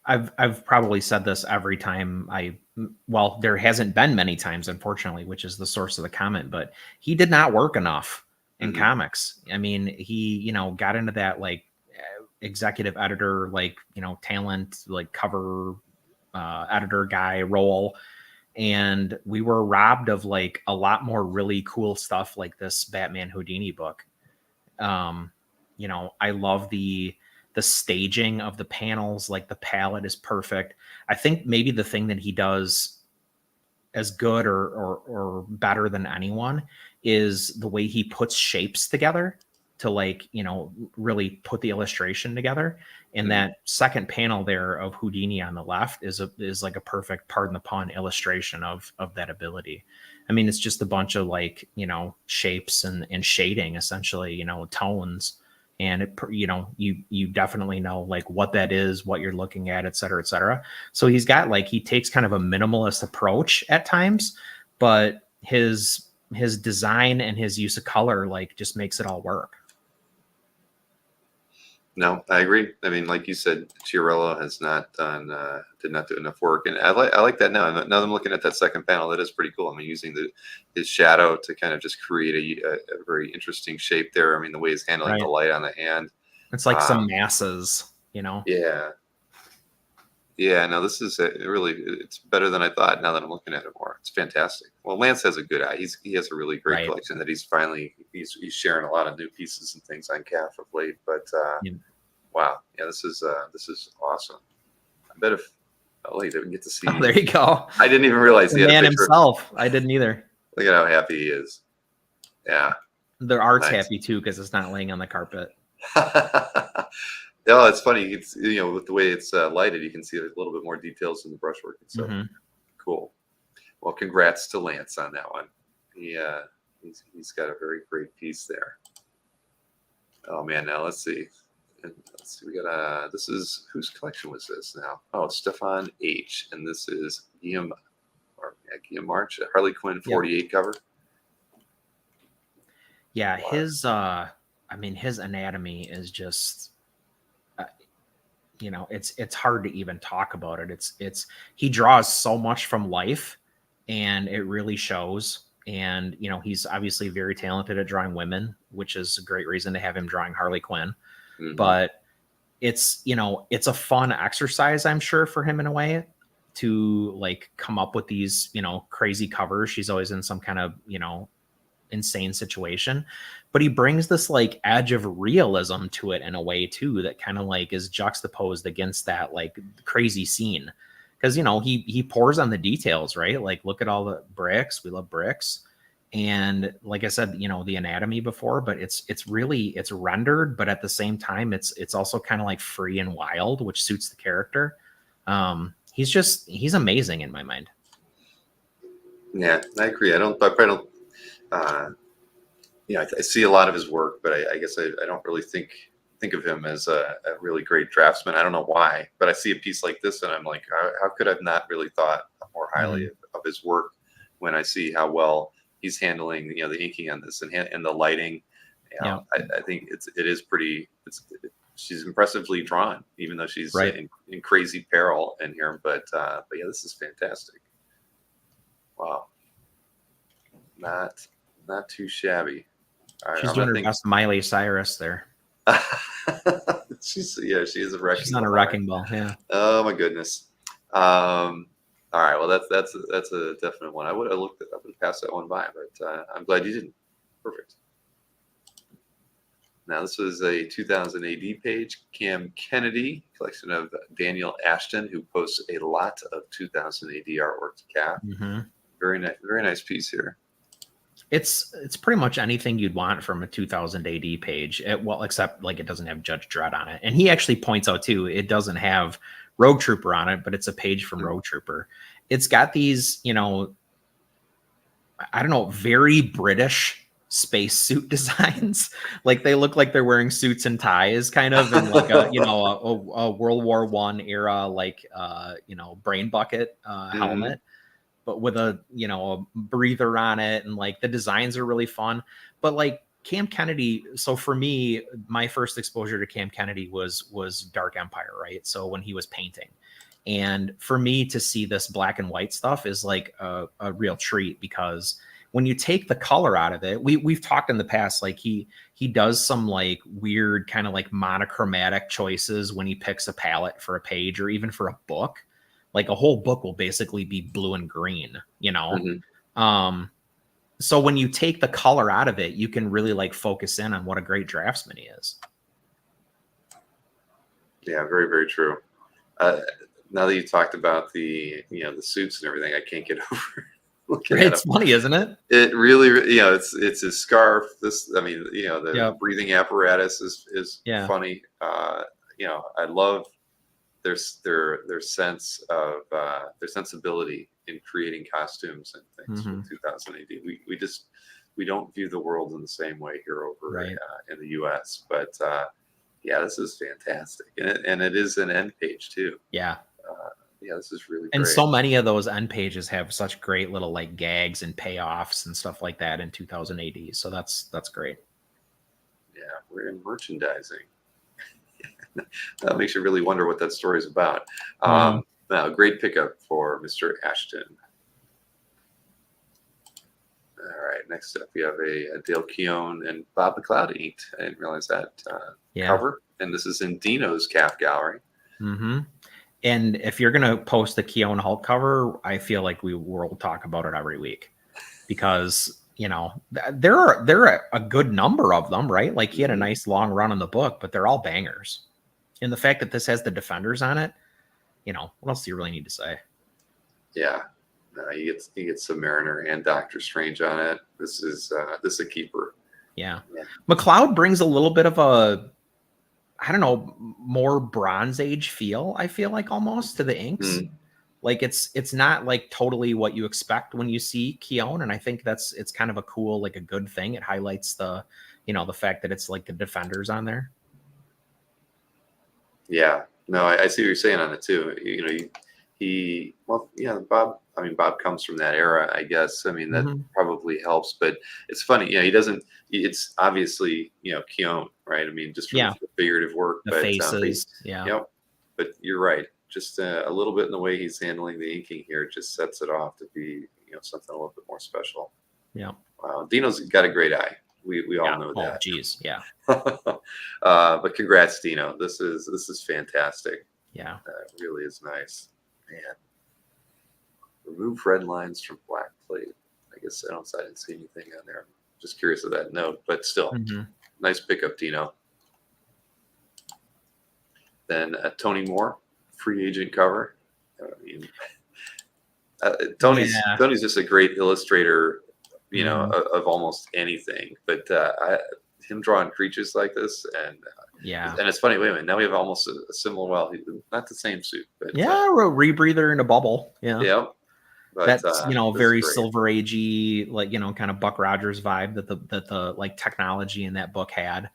I've probably said this every time there hasn't been many times, unfortunately, which is the source of the comment, but he did not work enough in comics. I mean, he, got into that like executive editor, like, talent, like cover editor guy role. And we were robbed of like a lot more really cool stuff like this Batman Houdini book. I love the staging of the panels, like the palette is perfect. I think maybe the thing that he does as good or better than anyone is the way he puts shapes together to like, really put the illustration together. And that second panel there of Houdini on the left is like a perfect, pardon the pun, illustration of that ability. I mean, it's just a bunch of like, shapes and shading, essentially, tones. And it, you definitely know like what that is, what you're looking at, et cetera, et cetera. So he's got like, he takes kind of a minimalist approach at times, but his design and his use of color, like just makes it all work. No, I agree. I mean, like you said, Chiarello has not done, did not do enough work, and I like that now. Now that I'm looking at that second panel, that is pretty cool. I mean, using his shadow to kind of just create a very interesting shape there. I mean, the way he's handling the light on the hand. It's like some masses, you know. Yeah. Yeah, no, this is really, it's better than I thought now that I'm looking at it more. It's fantastic. Well, Lance has a good eye. He has a really great collection that he's sharing a lot of new pieces and things on CAF of late. But wow, yeah, this is awesome. I bet if we didn't get to see. Oh, there you go. I didn't even realize the man himself. I didn't either. Look at how happy he is. Yeah. The art's happy too because it's not laying on the carpet. No, it's funny. It's with the way it's lighted, you can see a little bit more details in the brushwork and stuff. Cool. Well, congrats to Lance on that one. He's got a very great piece there. Oh man, now let's see. We got this is whose collection was this now? Oh, Stefan H. And this is Guillaume March, Harley Quinn 48 cover. Yeah, his his anatomy is just it's hard to even talk about it. He draws so much from life and it really shows. And he's obviously very talented at drawing women, which is a great reason to have him drawing Harley Quinn. But it's a fun exercise, I'm sure, for him in a way to like come up with these crazy covers. She's always in some kind of insane situation, but he brings this like edge of realism to it in a way too that kind of like is juxtaposed against that like crazy scene, because he pours on the details, right? Like look at all the bricks. We love bricks. And like I said, the anatomy before, but it's rendered, but at the same time it's also kind of like free and wild, which suits the character. He's amazing in my mind. Yeah, I agree. I see a lot of his work, but I guess I don't really think of him as a really great draftsman. I don't know why, but I see a piece like this and I'm like, how could I have not really thought more highly of his work when I see how well he's handling, the inking on this and the lighting. I think it is pretty. She's impressively drawn, even though she's in crazy peril in here. But yeah, this is fantastic. Wow, not too shabby. Right, she's doing her best Miley Cyrus there. she is a wrecking. She's on a wrecking ball. Yeah. Oh my goodness. All right. Well, that's a definite one. I would have passed that one by, but I'm glad you didn't. Perfect. Now this was a 2000 AD page. Cam Kennedy, collection of Daniel Ashton, who posts a lot of 2000 AD artwork to CAF. Very nice piece here. It's pretty much anything you'd want from a 2000 AD page. Except like it doesn't have Judge Dredd on it. And he actually points out too, it doesn't have Rogue Trooper on it, but it's a page from Rogue Trooper. It's got these, I don't know, very British spacesuit designs. Like they look like they're wearing suits and ties, kind of, in like a World War I era, like brain bucket helmet, but with a breather on it, and like the designs are really fun. But like Cam Kennedy, so for me, my first exposure to Cam Kennedy was Dark Empire, right? So when he was painting, and for me to see this black and white stuff is like a real treat, because when you take the color out of it, we've talked in the past, like he does some like weird kind of like monochromatic choices when he picks a palette for a page or even for a book. Like a whole book will basically be blue and green, So when you take the color out of it, you can really like focus in on what a great draftsman he is. Yeah, very, very true. Now that you talked about the suits and everything, I can't get over looking at It's funny, isn't it? It really, it's his scarf. The breathing apparatus is funny. I love their sense of their sensibility in creating costumes and things from 2000 AD. We don't view the world in the same way here over in the US, but this is fantastic, and it is an end page too. This is really great. And so many of those end pages have such great little like gags and payoffs and stuff like that in 2000 AD. So that's great. Yeah, we're in merchandising. That makes you really wonder what that story is about. Now, great pickup for Mr. Ashton. All right, next up we have a Dale Keown and Bob McCloud inked. I didn't realize that cover. And this is in Dino's calf gallery. And if you're gonna post the Keown Hulk cover, I feel like we'll talk about it every week, because there are a good number of them, right? Like he had a nice long run in the book, but they're all bangers. And the fact that this has the Defenders on it, what else do you really need to say? Yeah, no, he gets Submariner and Doctor Strange on it. This is a keeper. Yeah. McCloud brings a little bit of a, I don't know, more Bronze Age feel, I feel like, almost, to the inks. Like it's not like totally what you expect when you see Keown, and I think it's kind of a cool, like a good thing. It highlights the the fact that it's like the Defenders on there. Yeah, no, I see what you're saying on it too. Bob comes from that era, I guess. I mean, that probably helps, but it's funny. He doesn't. It's obviously Keown, right? I mean, just from the figurative work, the faces, But you're right. Just a little bit in the way he's handling the inking here just sets it off to be something a little bit more special. Yeah. Wow, Dino's got a great eye. We all know that. Oh, geez, yeah. But congrats, Dino. This is fantastic. Yeah, it really is nice. Man, remove red lines from black plate. I guess I didn't see anything on there. I'm just curious of that note, but still, nice pickup, Dino. Then Tony Moore, free agent cover. I mean, Tony's just a great illustrator, of almost anything. But him drawing creatures like this, and it's funny. Wait a minute, now we have almost a similar. Well, not the same suit, but a rebreather in a bubble. Yeah. But, that's very Silver Agey, like kind of Buck Rogers vibe that the like technology in that book had.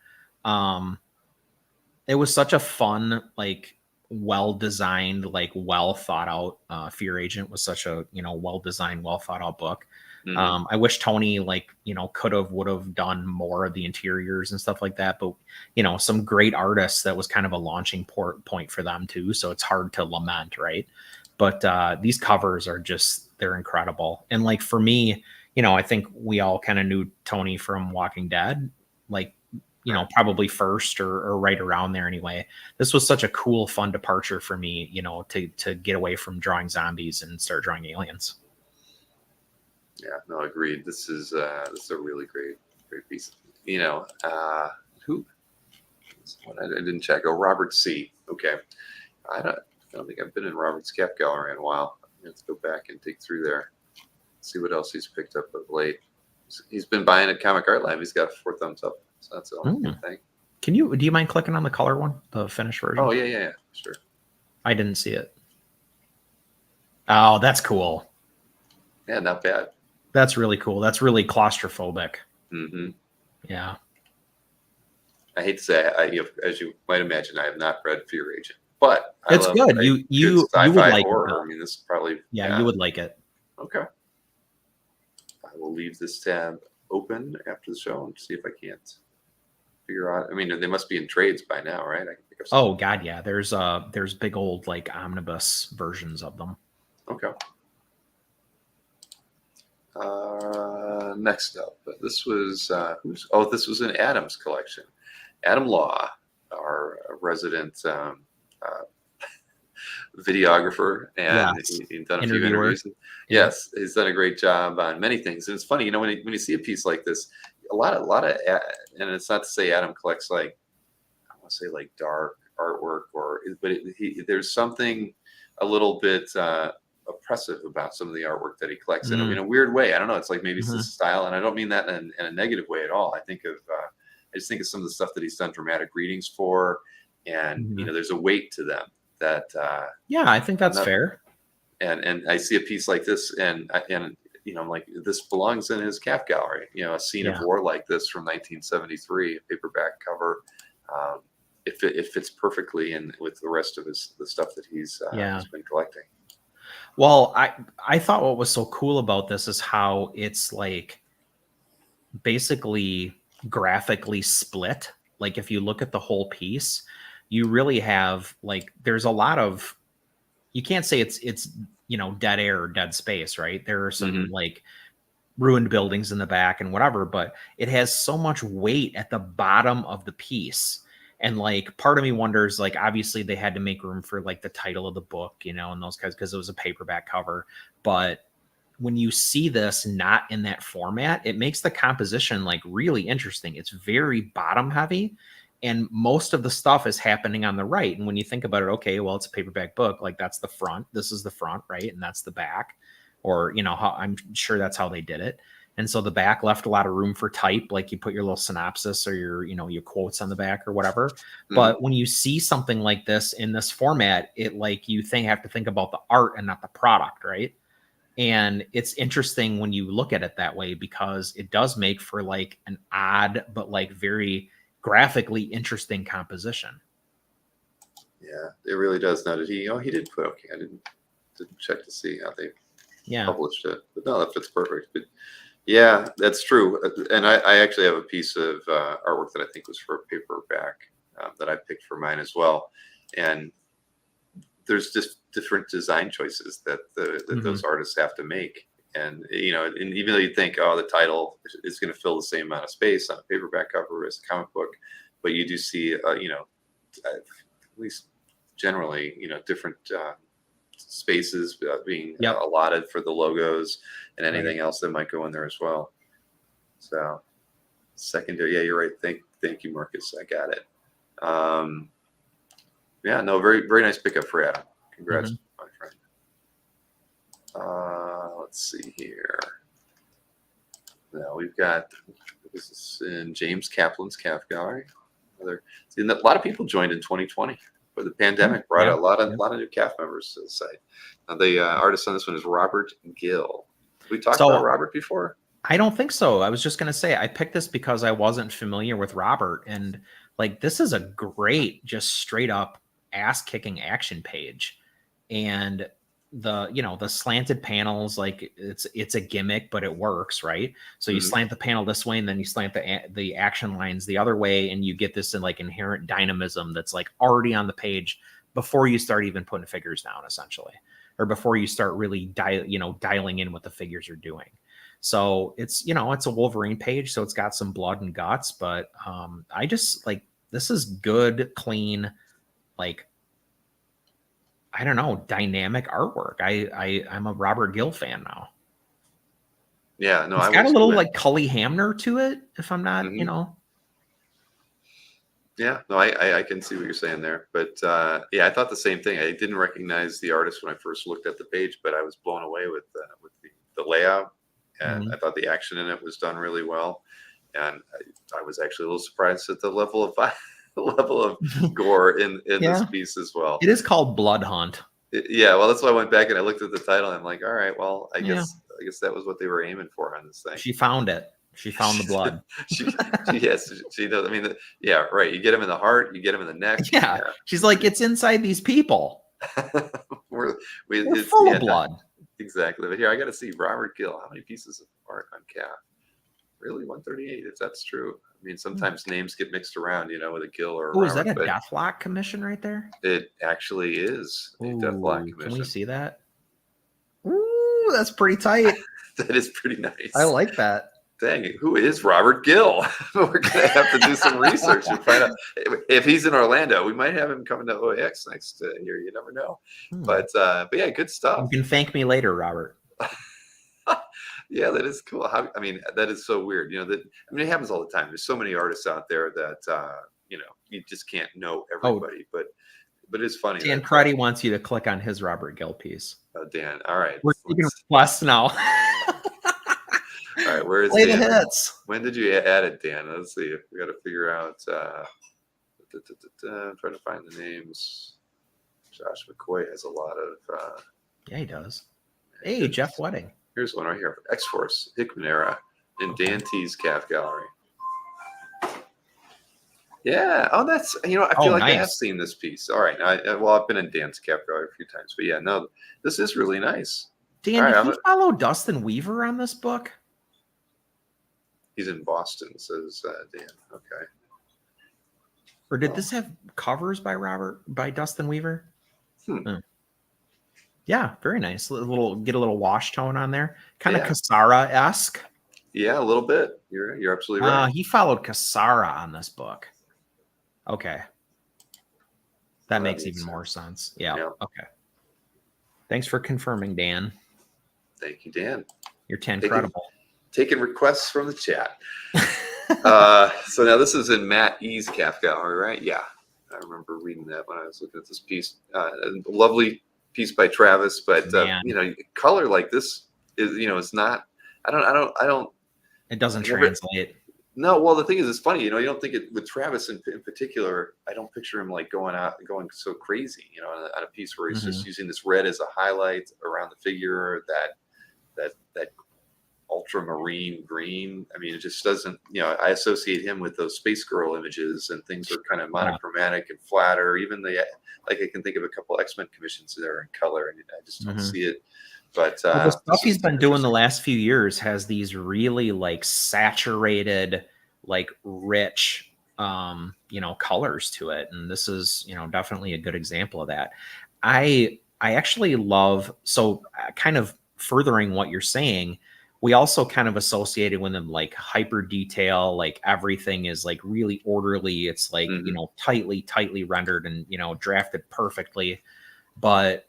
It was such a fun, like, well designed, like well thought out. Fear Agent was such a well designed, well thought out book. I wish Tony would have done more of the interiors and stuff like that, but some great artists, that was kind of a launching point for them too. So it's hard to lament, right? But these covers are they're incredible. And like for me, I think we all kind of knew Tony from Walking Dead, like probably first or right around there anyway. This was such a cool, fun departure for me, to get away from drawing zombies and start drawing aliens. Yeah, no, agreed. This is a really great piece. Who? I didn't check. Oh, Robert C. Okay, I don't think I've been in Robert's cap gallery in a while. Let's go back and dig through there, see what else he's picked up of late. He's been buying at Comic Art Lab. He's got 4 thumbs up, so that's a good thing. Do you mind clicking on the color one, the finished version? Oh yeah, sure. I didn't see it. Oh, that's cool. Yeah, not bad. That's really cool. That's really claustrophobic. Yeah. I hate to say, as you might imagine, I have not read Fear Agent, but it's good. You would like horror. it. I mean, this is probably you would like it. Okay. I will leave this tab open after the show and see if I can't figure out. I mean, they must be in trades by now, right? I can pick up some. Oh God, yeah. There's big old like omnibus versions of them. Okay. Next up, this was this was an Adam's collection. Adam Law, our resident videographer, and he's done a few interviews. Yes, he's done a great job on many things. And it's funny, when you see a piece like this, a lot of, and it's not to say Adam collects like, I want to say like dark artwork, but there's something a little bit oppressive about some of the artwork that he collects in a weird way. I don't know. It's like maybe it's the style, and I don't mean that in a negative way at all. I just think of some of the stuff that he's done dramatic readings for, and there's a weight to them that. I think that's fair. And I see a piece like this, and I'm like, this belongs in his calf gallery. A scene of war like this from 1973, a paperback cover. It fits perfectly in with the rest of the stuff that he's been collecting. Well, I thought what was so cool about this is how it's like basically graphically split. Like if you look at the whole piece, you really have like, there's a lot of, you can't say it's dead air or dead space, right? There are some like ruined buildings in the back and whatever, but it has so much weight at the bottom of the piece. And like, part of me wonders, like, obviously they had to make room for like the title of the book, and those guys, because it was a paperback cover. But when you see this not in that format, it makes the composition like really interesting. It's very bottom heavy, and most of the stuff is happening on the right. And when you think about it, okay, well, it's a paperback book, like that's the front, this is the front, right? And that's the back, or how I'm sure that's how they did it. And so the back left a lot of room for type, like you put your little synopsis or your quotes on the back or whatever. But when you see something like this in this format, it like you have to think about the art and not the product, right? And it's interesting when you look at it that way, because it does make for like an odd but like very graphically interesting composition. Yeah, it really does. Now, did he? Oh, he did put. Okay, I didn't check to see how they published it, but no, that fits perfect. But yeah, that's true. And I actually have a piece of artwork that I think was for a paperback that I picked for mine as well. And there's just different design choices that those artists have to make. And, and even though you think, oh, the title is going to fill the same amount of space on a paperback cover as a comic book, but you do see, at least generally, different spaces being allotted for the logos and anything else that might go in there as well. So secondary, yeah, you're right. Thank you, Marcus. I got it. Yeah, no, very, very nice pickup for Adam. Congrats, my friend. Let's see here. Now we've got, this is in James Kaplan's Calf Gallery. A lot of people joined in 2020, but the pandemic brought a lot of new calf members to the site. Now the artist on this one is Robert Gill. We talked about Robert before? I don't think so. I was just going to say, I picked this because I wasn't familiar with Robert, and like, this is a great, just straight up ass kicking action page. And the slanted panels, like it's a gimmick, but it works, right? So you slant the panel this way, and then you slant the action lines the other way, and you get this in like inherent dynamism that's like already on the page before you start even putting figures down, essentially, or before you start really dialing in what the figures are doing. So it's it's a Wolverine page, so it's got some blood and guts, but I just like, this is good, clean, like, I don't know, dynamic artwork. I'm a Robert Gill fan now. Yeah, no, it's got a little like Cully Hamner to it, if I'm not, Yeah, no, I can see what you're saying there, but yeah, I thought the same thing. I didn't recognize the artist when I first looked at the page, but I was blown away with the layout, and I thought the action in it was done really well, and I was actually a little surprised at the level of gore in this piece as well. It is called Blood Hunt. Yeah, well, that's why I went back and I looked at the title, and I'm like, all right, well, I guess that was what they were aiming for on this thing. She found it. She found the blood. she does. I mean, yeah, right. You get him in the heart, you get him in the neck. Yeah. She's like, it's inside these people. We're full of blood. Exactly. But here, I got to see Robert Gill. How many pieces of art on Calf? Really, 138, if that's true. I mean, sometimes names get mixed around, with a Gill or a Robert, is that a Deathlock commission right there? It actually is a Deathlock commission. Can we see that? Ooh, that's pretty tight. That is pretty nice. I like that. Dang it, who is Robert Gill? We're going to have to do some research and find out. If he's in Orlando, we might have him coming to OAX next year. You never know. But yeah, good stuff. You can thank me later, Robert. Yeah, that is cool. That is so weird. It happens all the time. There's so many artists out there that, you just can't know everybody. But it's funny. Dan Cardi wants you to click on his Robert Gill piece. Oh, Dan. All right. We're taking requests now. All right. Where is Play Dan? The hits. When did you add it, Dan? Let's see. We got to figure out. I'm trying to find the names. Josh McCoy has a lot of. Yeah, he does. Hey, Jeff Wedding. Here's one right here. X-Force, Hickman era, in Dan T's Calf Gallery. Yeah. Oh, that's, I feel like nice. I have seen this piece. All right. I've been in Dan's Calf Gallery a few times, but yeah, no, this is really nice. Dan, did you follow Dustin Weaver on this book? He's in Boston, says Dan. Okay. Or did this have covers by Dustin Weaver? Yeah, very nice. Get a little wash tone on there. Kind of Cassara-esque. Yeah, a little bit. You're absolutely right. He followed Cassara on this book. Okay. That makes even more sense. Yeah. Okay. Thanks for confirming, Dan. Thank you, Dan. You're 10 credible. Taking requests from the chat. So now this is in Matt E's Calf Gallery, right? Yeah. I remember reading that when I was looking at this piece. A lovely piece by Travis, but color like this is, it's not, I don't. It doesn't translate. No, well, the thing is, it's funny, you don't think it with Travis in particular. I don't picture him like going so crazy, on a piece where he's just using this red as a highlight around the figure, that ultramarine green. I mean, it just doesn't, I associate him with those Space Girl images, and things are kind of monochromatic and flatter. Even I can think of a couple X-Men commissions that are in color, and I just don't see it. But the stuff he's been doing the last few years has these really like saturated, like rich, colors to it. And this is, definitely a good example of that. I actually love, so kind of furthering what you're saying, we also kind of associated with them like hyper detail, like everything is like really orderly. It's like, tightly rendered and, drafted perfectly. But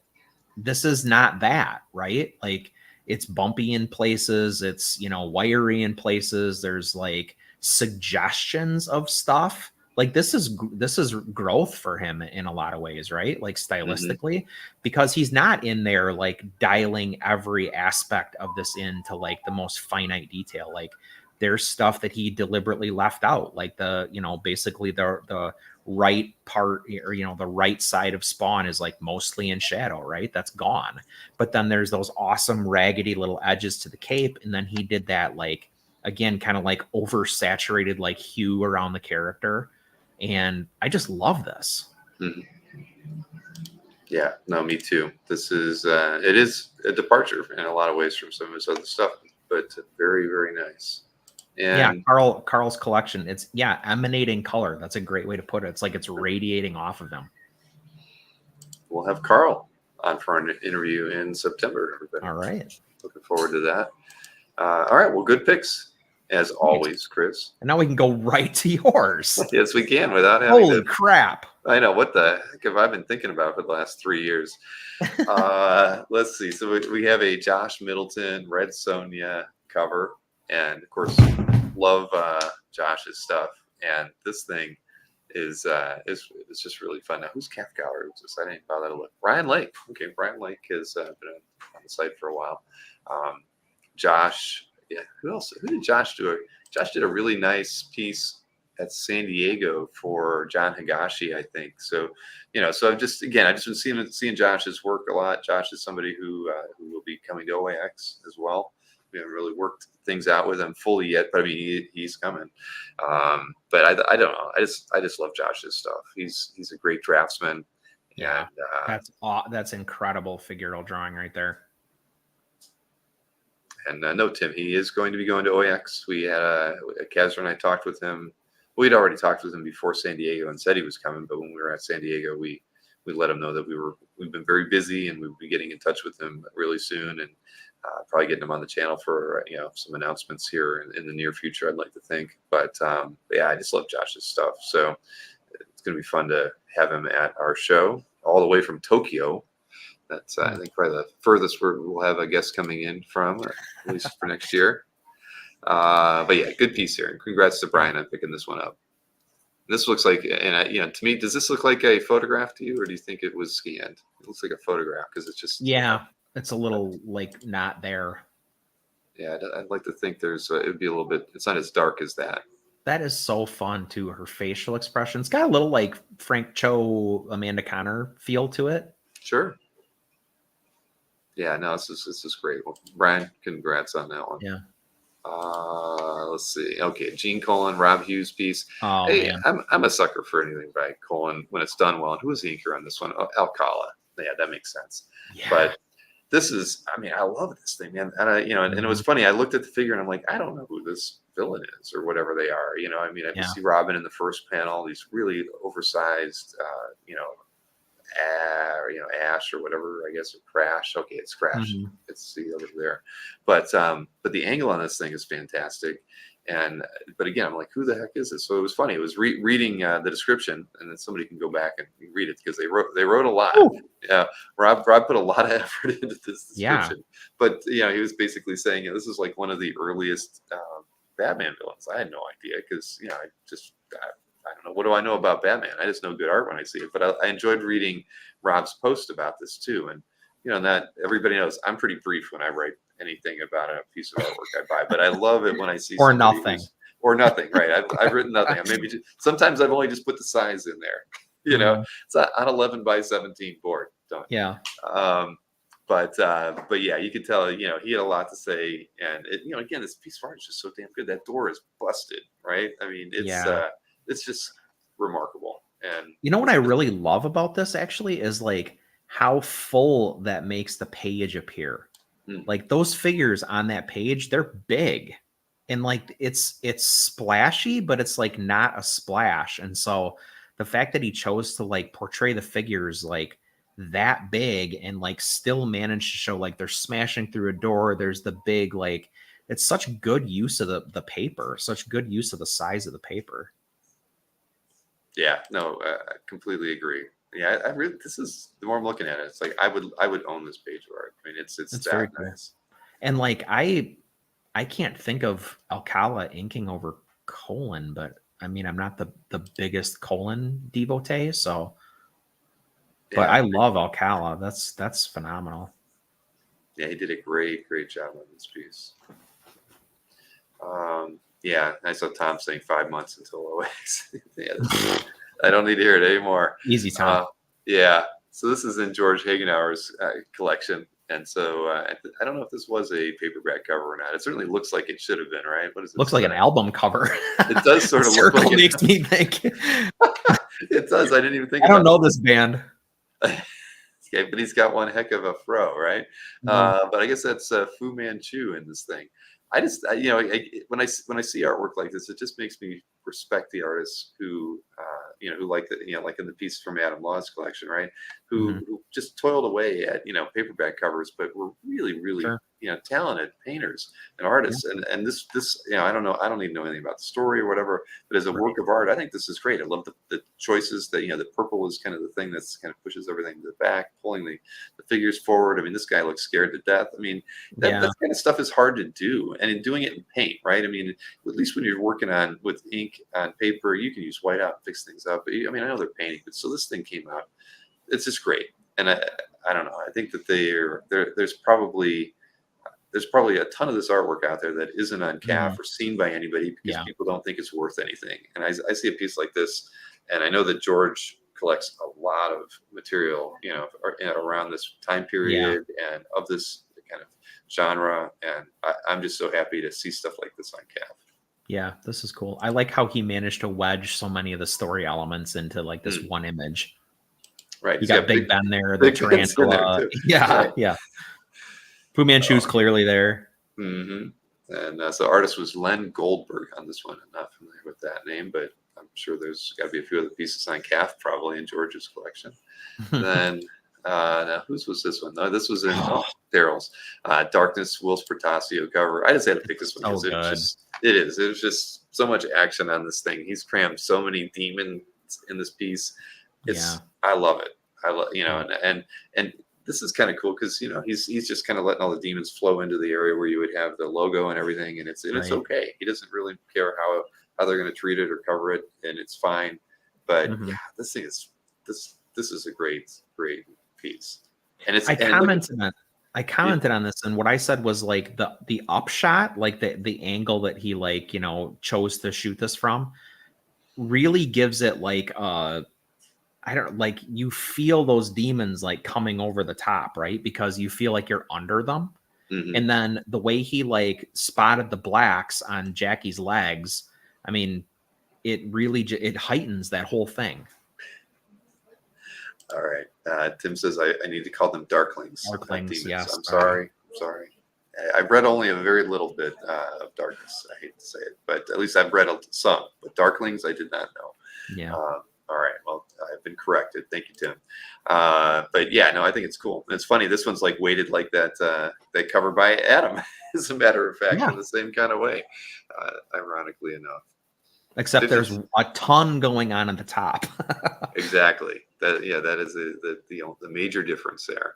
this is not that, right? Like it's bumpy in places. It's, wiry in places. There's like suggestions of stuff. Like this is growth for him in a lot of ways, right? Like stylistically, because he's not in there like dialing every aspect of this into like the most finite detail. Like there's stuff that he deliberately left out, like basically the right part, or the right side of Spawn is like mostly in shadow, right? That's gone. But then there's those awesome raggedy little edges to the cape, and then he did that like, again, kind of like oversaturated like hue around the character. And I just love this. Yeah, no, me too. This is it is a departure in a lot of ways from some of his other stuff, but very, very nice. And Carl's collection, it's emanating color. That's a great way to put it. It's like it's radiating off of him. We'll have Carl on for an interview in September, everybody. All right. Looking forward to that. All right, well, good picks as always, Chris. And now we can go right to yours. Yes, we can, without having Holy crap. I know, what the heck have I been thinking about for the last 3 years? Let's see. So we have a Josh Middleton Red Sonja cover, and of course love Josh's stuff, and this thing is just really fun. Now, whose calf gallery was this? I didn't bother to look. Brian Lake. Okay, Brian Lake has been on the site for a while. Josh, who else? Who did Josh do? Josh did a really nice piece at San Diego for John Higashi, I think. So, so I've just been seeing Josh's work a lot. Josh is somebody who will be coming to OAX as well. We haven't really worked things out with him fully yet, but I mean, he's coming. But I don't know. I just love Josh's stuff. He's a great draftsman. Yeah, and, that's incredible figural drawing right there. And no, Tim, he is going to be going to OAX. We had Kazra and I talked with him. We'd already talked with him before San Diego and said he was coming, but when we were at San Diego, we let him know that we've been very busy and we'll be getting in touch with him really soon, and probably getting him on the channel for some announcements here in the near future, I'd like to think. But yeah, I just love Josh's stuff, so it's going to be fun to have him at our show all the way from Tokyo. That's I think probably the furthest we'll have a guest coming in from, at least for next year. But yeah, good piece here. And congrats to Brian on picking this one up. This looks like, and to me, does this look like a photograph to you, or do you think it was scanned? It looks like a photograph because it's just it's a little like not there. Yeah, I'd like to think it would be a little bit. It's not as dark as that. That is so fun too. Her facial expression. It's got a little like Frank Cho, Amanda Connor feel to it. Sure. Yeah, no, this is great. Well, Brian, congrats on that one. Yeah. Let's see. Okay, Gene Colan, Rob Hughes piece. Oh, hey, man. I'm a sucker for anything by Colan when it's done well. And who was the inker on this one? Oh, Alcala. Yeah, that makes sense. Yeah. But this is, I love this thing, man. And and it was funny. I looked at the figure and I'm like, I don't know who this villain is or whatever they are. You know, I mean, you Yeah. see Robin in the first panel, these really oversized, Ash or whatever, I guess, or Crash. Okay, it's Crash. Mhm. It's the over there. But the angle on this thing is fantastic. But again, I'm like, who the heck is this? So it was funny. It was reading the description, and then somebody can go back and read it because they wrote a lot. Ooh. Yeah, Rob put a lot of effort into this description. Yeah. But he was basically saying this is like one of the earliest Batman villains. I had no idea because I don't know. What do I know about Batman? I just know good art when I see it. But I enjoyed reading Rob's post about this too. And that everybody knows I'm pretty brief when I write anything about a piece of artwork I buy. But I love it when I see Or nothing. Or nothing, right? I've written nothing. Sometimes I've only just put the size in there. It's an 11 by 17 board. Done. Yeah. But yeah, you could tell, he had a lot to say. And again, this piece of art is just so damn good. That door is busted, right? I mean, it's just remarkable. And what I really love about this actually is like how full that makes the page appear. Like those figures on that page, they're big. And like it's splashy, but it's like not a splash. And so the fact that he chose to like portray the figures like that big and like still manage to show like they're smashing through a door, there's the big, like it's such good use of the paper, such good use of the size of the paper. Yeah, no, I completely agree. Yeah, I really, this is, the more I'm looking at it, it's like I would own this page of art. I mean, it's that very nice. Cool. And like I can't think of Alcala inking over Colin, but I mean, I'm not the biggest Colin devotee, so. But I love Alcala. That's phenomenal. Yeah, he did a great job on this piece. Yeah, I saw Tom saying 5 months until OAX. I don't need to hear it anymore. Easy Tom. Yeah, so this is in George Hagenauer's collection. And so I don't know if this was a paperback cover or not. It certainly looks like it should have been, right? What is it? Looks like an album cover. It does sort of look like makes me think. It does. I didn't even think I don't know this band. Okay, but he's got one heck of a fro, right? But I guess that's Fu Manchu in this thing. I just, when I see artwork like this, it just makes me respect the artists who like like in the piece from Adam Law's collection, right? Who just toiled away at paperback covers, but were really talented painters and artists. And this I don't know, I don't even know anything about the story or whatever, but as a work of art, I think this is great. I love the choices that the purple is kind of the thing that's kind of pushes everything to the back, pulling the figures forward. I mean, this guy looks scared to death. I mean, that kind of stuff is hard to do, and in doing it in paint, right? I mean, at least when you're working with ink on paper, you can use whiteout and fix things up. But I mean, I know they're painting, but so this thing came out, it's just great. And I don't know, I think that there's probably a ton of this artwork out there that isn't on CAF or seen by anybody because people don't think it's worth anything. And I see a piece like this, and I know that George collects a lot of material, around this time period and of this kind of genre. And I'm just so happy to see stuff like this on CAF. Yeah, this is cool. I like how he managed to wedge so many of the story elements into like this one image. Right. You got Big Ben there, the tarantula. Yeah. Fu Manchu's clearly there. Mm-hmm. And so artist was Len Goldberg on this one. I'm not familiar with that name, but I'm sure there's got to be a few other pieces on CAF probably in George's collection. Then now whose was this one? No, this was in Daryl's Darkness, Will Spertasio cover. I just had to pick this one because it was just so much action on this thing. He's crammed so many demons in this piece. I love it. I love and this is kind of cool because he's just kind of letting all the demons flow into the area where you would have the logo and everything, and it's okay. He doesn't really care how they're going to treat it or cover it, and it's fine. But this thing is this is a great piece. And it's I commented on this, and what I said was like the upshot, like the angle that he chose to shoot this from, really gives it like you feel those demons like coming over the top, right? Because you feel like you're under them. And then the way he like spotted the blacks on Jackie's legs, I mean, it really it heightens that whole thing. All right. Tim says I need to call them Darklings. Darklings, yes. I'm sorry. I've read only a very little bit of Darkness. I hate to say it, but at least I've read some. But Darklings, I did not know. Yeah. All right. Well, I've been corrected. Thank you, Tim. But yeah, no, I think it's cool. And it's funny. This one's like weighted like that. That cover by Adam, as a matter of fact, in the same kind of way. Ironically enough. Except there's a ton going on at the top. Exactly. That is the major difference there.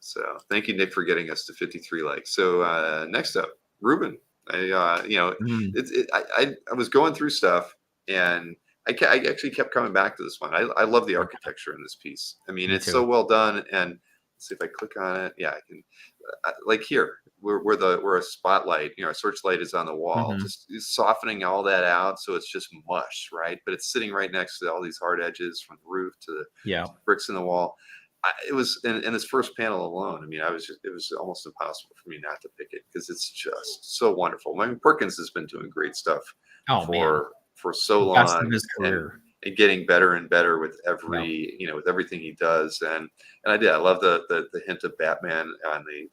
So thank you, Nick, for getting us to 53 likes. So next up, Ruben. I was going through stuff, and I actually kept coming back to this one. I love the architecture in this piece. I mean, it's so well done. And let's see if I click on it. Yeah, I can. Like here, where a spotlight, a searchlight is on the wall, just softening all that out, so it's just mush, right? But it's sitting right next to all these hard edges from the roof to the bricks in the wall. It was in this first panel alone. I mean, it was almost impossible for me not to pick it because it's just so wonderful. I mean, Perkins has been doing great stuff for so long, Best of his career. And getting better and better with with everything he does. And I love the hint of Batman on the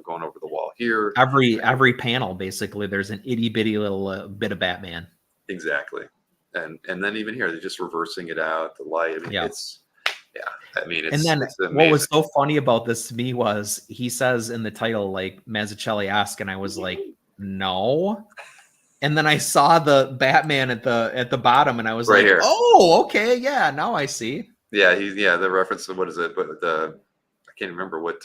going over the wall here. Every panel, basically, there's an itty bitty little bit of Batman. Exactly. And then even here, they're just reversing it out, the light. I mean, it's and then what was so funny about this to me was he says in the title, like, Mazzucchelli-esque, and I was like, no. And then I saw the Batman at the bottom, and I was like, oh, okay, yeah, now I see. Yeah, the reference to what is it? But I can't remember what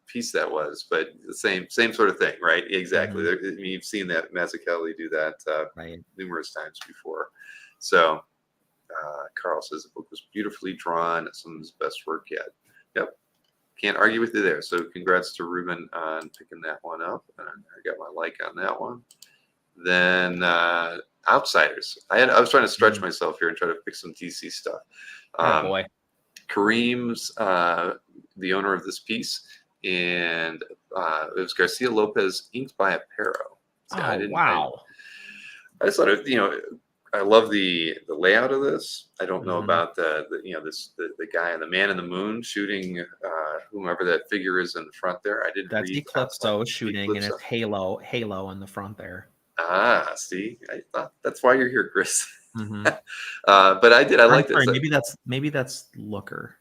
piece that was, but the same sort of thing, right? Exactly. I mean, you've seen that Mazzucchelli do that numerous times before. So Carl says the book was beautifully drawn. Some of his best work yet. Yep. Can't argue with you there. So congrats to Ruben on picking that one up. And I got my like on that one. Then Outsiders. I was trying to stretch myself here and try to pick some DC stuff. Oh boy. Kareem's the owner of this piece, and it was Garcia Lopez, inked by Aparo. Wow. I just thought I love the layout of this. I don't know about the guy and the man in the moon shooting whomever that figure is in the front there. I didn't. That's Eclipso shooting, and it's Halo in the front there. Ah, see, I thought that's why you're here, Chris. But I liked it. Maybe that's Looker.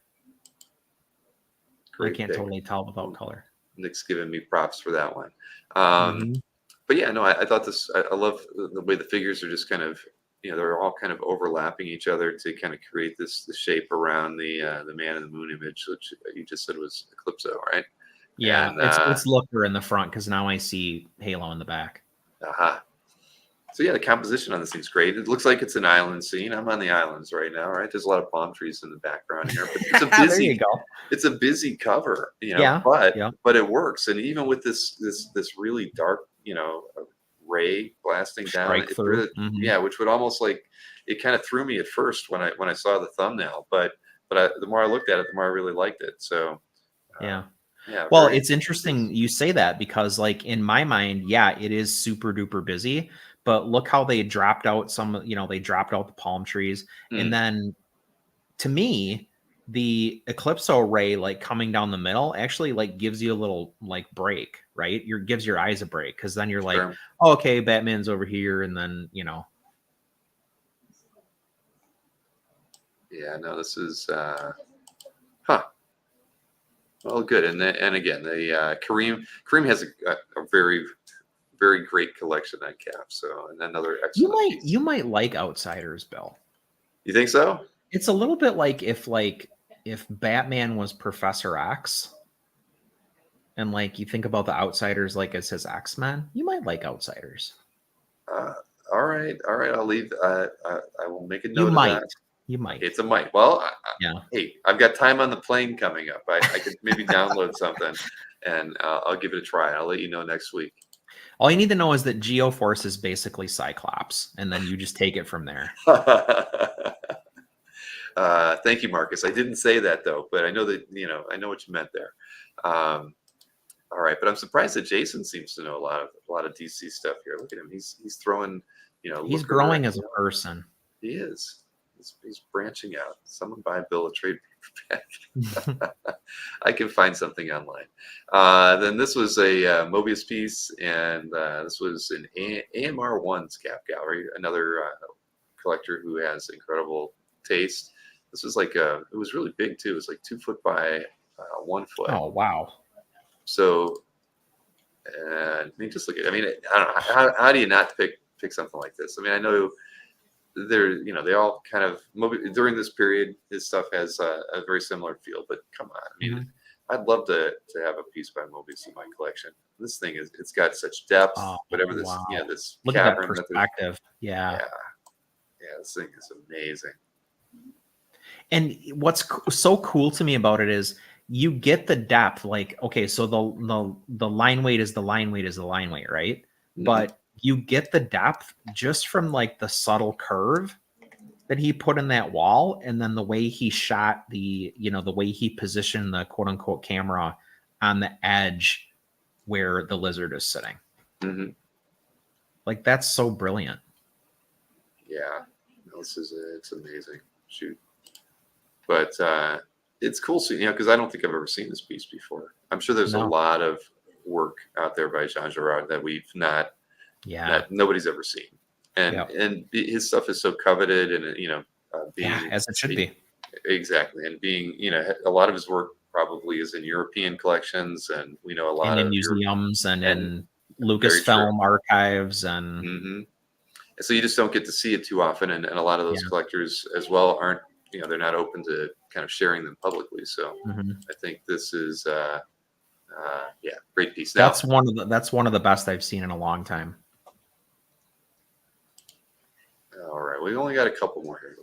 I can't totally tell without color. Nick's giving me props for that one. But yeah, no, I thought this. I love the way the figures are just kind of, they're all kind of overlapping each other to kind of create the shape around the man in the moon image, which you just said was Eclipso, right? Yeah, and, it's Looker in the front because now I see Halo in the back. So yeah, the composition on this thing's great. It looks like it's an island scene. I'm on the islands right now, right? There's a lot of palm trees in the background here, but it's a busy. There you go. It's a busy cover, but it works. And even with this really dark, ray blasting down through, which would almost like it kind of threw me at first when I saw the thumbnail, but the more I looked at it, the more I really liked it. So well, it's interesting you say that because, like, in my mind, it is super duper busy. But look how they dropped out they dropped out the palm trees. And then to me, the Eclipso ray, like, coming down the middle actually, like, gives you a little, like, break, right? Gives your eyes a break. Because then you're like, oh, okay, Batman's over here. And then, Yeah, no, this is, well, good. And again, the Kareem has a very, very great collection on Cap. So, and another excellent piece. You might like Outsiders, Bill. You think so? It's a little bit like if Batman was Professor X, and, like, you think about the Outsiders like as his X-Men, you might like Outsiders. All right. I'll leave. I will make a note of that. You might. It's a might. Well, hey, I've got time on the plane coming up. I could maybe download something, and I'll give it a try. I'll let you know next week. All you need to know is that Geoforce is basically Cyclops, and then you just take it from there. Thank you, Marcus. I didn't say that though, but I know that I know what you meant there. All right, but I'm surprised that Jason seems to know a lot of DC stuff here. Look at him. He's throwing. He's growing as a person. He is. He's branching out. Someone buy Bill a trade I can find something online. Then this was a Mobius piece, and this was an AMR1's Cap Gallery, another collector who has incredible taste. This was like it was really big too. It was like 2 foot by 1 foot. Oh wow. So, I mean, just look at. I mean, I don't know. How do you not pick something like this? I mean, I know they're they all kind of during this period. His stuff has a very similar feel, but come on, I mean, I'd love to have a piece by Mobius in my collection. This thing it's got such depth. Whatever this, wow. This Look at that perspective. Yeah, this thing is amazing. And what's so cool to me about it is you get the depth. Like, okay, so the line weight is the line weight is the line weight, right? Mm-hmm. But you get the depth just from like the subtle curve that he put in that wall, and then the way he shot the way he positioned the quote unquote camera on the edge where the lizard is sitting. Mm-hmm. Like, that's so brilliant. Yeah, it's amazing. Shoot. But it's cool seeing, because I don't think I've ever seen this piece before. I'm sure there's a lot of work out there by Jean Girard that we've that nobody's ever seen. And his stuff is so coveted, and being as it should be. Exactly. And being, a lot of his work probably is in European collections, and we know a lot in museums and in Lucasfilm archives and so you just don't get to see it too often, and a lot of those collectors as well aren't, they're not open to kind of sharing them publicly. So I think this is great piece. That's one of the best I've seen in a long time. All right, we only got a couple more here.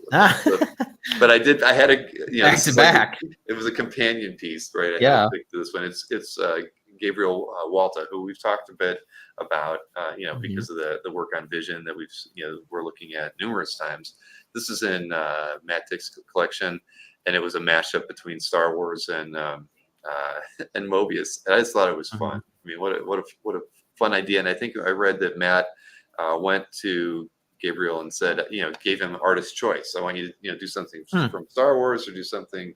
But I had a back to back. It was a companion piece, right? I had to pick this one. It's Gabriel Walta, who we've talked a bit about, because of the work on vision that we're looking at numerous times. This is in Matt Tick's collection, and it was a mashup between Star Wars and Mobius. And I just thought it was fun. I mean, what a fun idea. And I think I read that Matt went to Gabriel and said, gave him artist choice. I want you to, do something from Star Wars or do something,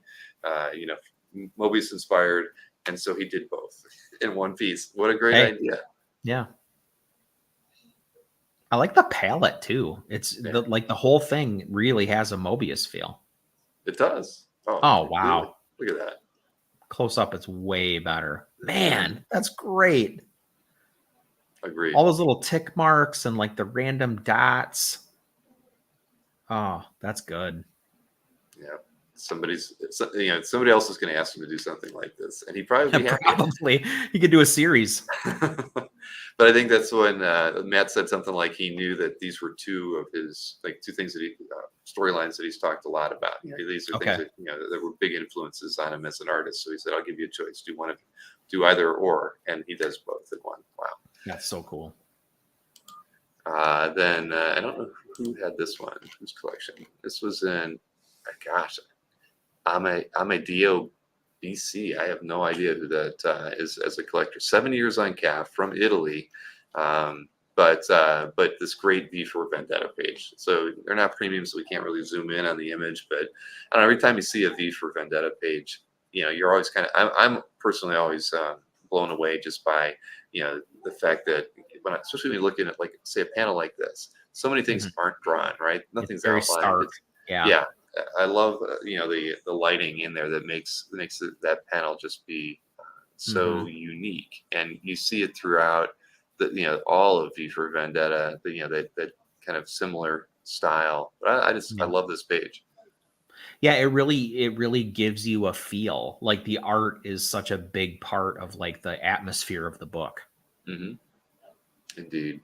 Mobius inspired. And so he did both in one piece. What a great idea. Yeah. I like the palette too. It's the whole thing really has a Mobius feel. It does. Oh wow. Look at that. Close up, it's way better. Man, that's great. Agreed. All those little tick marks and like the random dots. Oh, that's good. Yeah. Somebody else is going to ask him to do something like this, and he probably he could do a series. But I think that's when Matt said something like he knew that these were two things that storylines that he's talked a lot about. These are things that that were big influences on him as an artist. So he said, "I'll give you a choice. Do either or," and he does both in one. Wow, that's so cool. Then I don't know who had this one. Whose collection? This was in. Gosh. Amadeo BC. I have no idea who that is as a collector. 7 years on CAF from Italy, but this great V for Vendetta page. So they're not premium, so we can't really zoom in on the image. But I don't know, every time you see a V for Vendetta page, you're always I'm personally always blown away just by the fact that especially when you're looking at, like, say, a panel like this, so many things aren't drawn, right? Nothing's very outlined. stark. Yeah. I love the lighting in there that makes that panel just be so unique, and you see it throughout all of V for Vendetta. That kind of similar style. But I love this page. Yeah, it really gives you a feel. Like, the art is such a big part of like the atmosphere of the book. Indeed.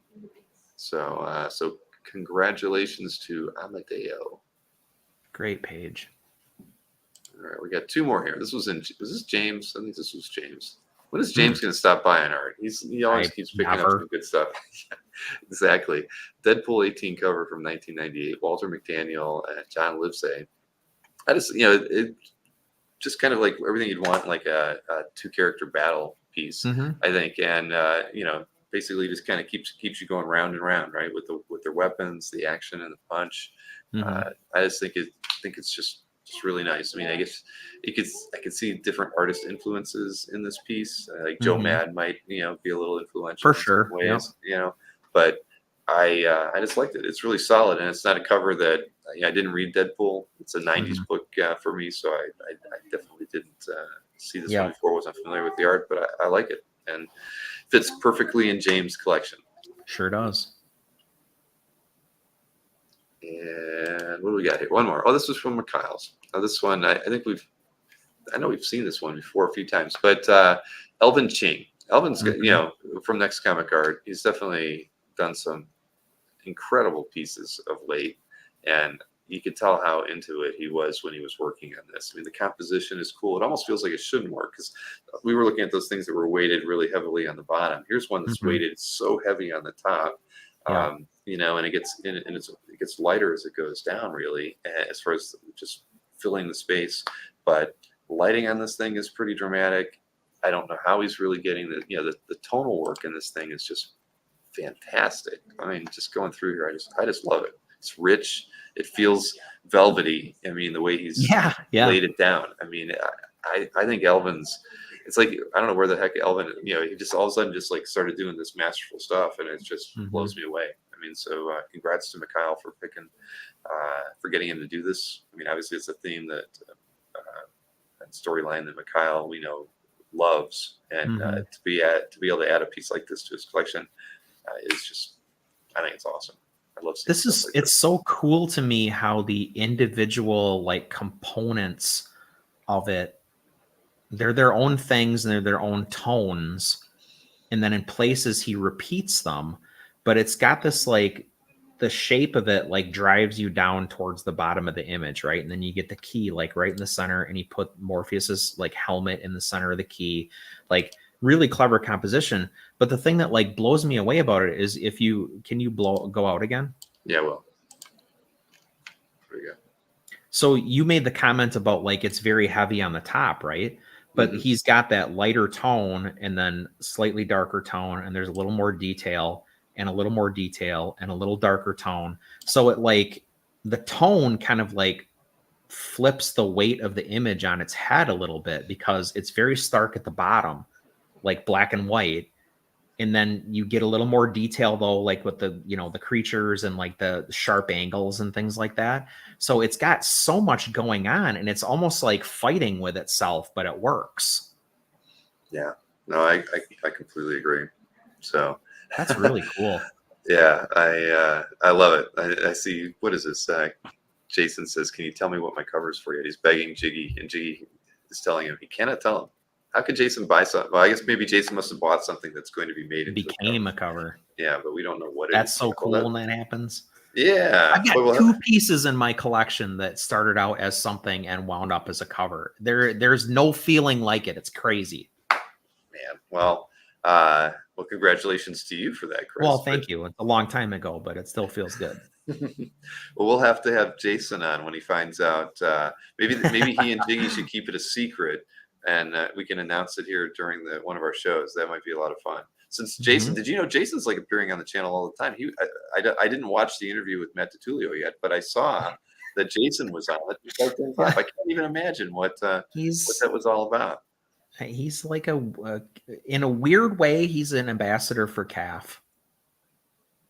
So congratulations to Amadeo. Great page. All right, we got two more here. Was this James? I think this was James. When is James going to stop buying art? He always keeps picking up some good stuff. Exactly. Deadpool 18 cover from 1998. Walter McDaniel and John Livesey. I just, it just kind of like everything you'd want, like a 2-character battle piece, I think, and basically just kind of keeps you going round and round, right? With their weapons, the action, and the punch. I just think it's just just really nice. I mean, I guess I could see different artist influences in this piece. Like Joe Mad might, be a little influential For in sure. some ways, but I just liked it. It's really solid, and it's not a cover that I didn't read Deadpool. It's a '90s book for me, so I definitely didn't see this one before. Wasn't familiar with the art, but I like it, and fits perfectly in James' collection. Sure does. And what do we got here? One more. Oh, this was from McCloud's. This one, I think I know we've seen this one before a few times, but Elvin Ching. Elvin's, from Next Comic Art, he's definitely done some incredible pieces of late, and you could tell how into it he was when he was working on this. I mean, the composition is cool. It almost feels like it shouldn't work because we were looking at those things that were weighted really heavily on the bottom. Here's one that's weighted so heavy on the top. And it gets lighter as it goes down, really, as far as just filling the space. But lighting on this thing is pretty dramatic. I don't know how he's really getting the tonal work in this thing is just fantastic. I mean, just going through here, I just love it. It's rich. It feels velvety. I mean, the way he's laid it down. I mean, I think Elvin's. It's like I don't know where the heck Elvin. He just all of a sudden just like started doing this masterful stuff, and it just blows me away. I mean, so congrats to McCloud for for getting him to do this. I mean, obviously it's a theme that storyline that McCloud we know loves, and to be able to add a piece like this to his collection is just, I think it's awesome. I love seeing this. It's so cool to me how the individual like components of it, they're their own things and they're their own tones, and then in places he repeats them, but it's got this like the shape of it like drives you down towards the bottom of the image, right? And then you get the key like right in the center, and he put Morpheus's like helmet in the center of the key, like really clever composition. But the thing that like blows me away about it is can you go out again? Yeah, well, there we go. So you made the comment about like it's very heavy on the top, right? But he's got that lighter tone and then slightly darker tone, and there's a little more detail and a little more detail and a little darker tone. So it like the tone kind of like flips the weight of the image on its head a little bit, because it's very stark at the bottom, like black and white. And then you get a little more detail though, like with the, the creatures and like the sharp angles and things like that. So it's got so much going on, and it's almost like fighting with itself, but it works. Yeah, no, I completely agree. So that's really cool. Yeah, I love it. I see. What is this? Jason says, "Can you tell me what my cover is for yet?" He's begging Jiggy, and Jiggy is telling him he cannot tell him. How could Jason buy something? Well, I guess maybe Jason must have bought something that's going to be made into became a cover. Yeah, but we don't know what it is. That's so cool when that happens. Yeah. I've got two pieces in my collection that started out as something and wound up as a cover. There's no feeling like it. It's crazy. Man, well, congratulations to you for that, Chris. Well, thank you. It's a long time ago, but it still feels good. Well, we'll have to have Jason on when he finds out. Maybe he and Jiggy should keep it a secret, and we can announce it here during one of our shows. That might be a lot of fun. Since Jason, did you know Jason's like appearing on the channel all the time? I didn't watch the interview with Matt DiTullio yet, but I saw that Jason was on it. I can't even imagine what that was all about. He's like in a weird way, he's an ambassador for CAF.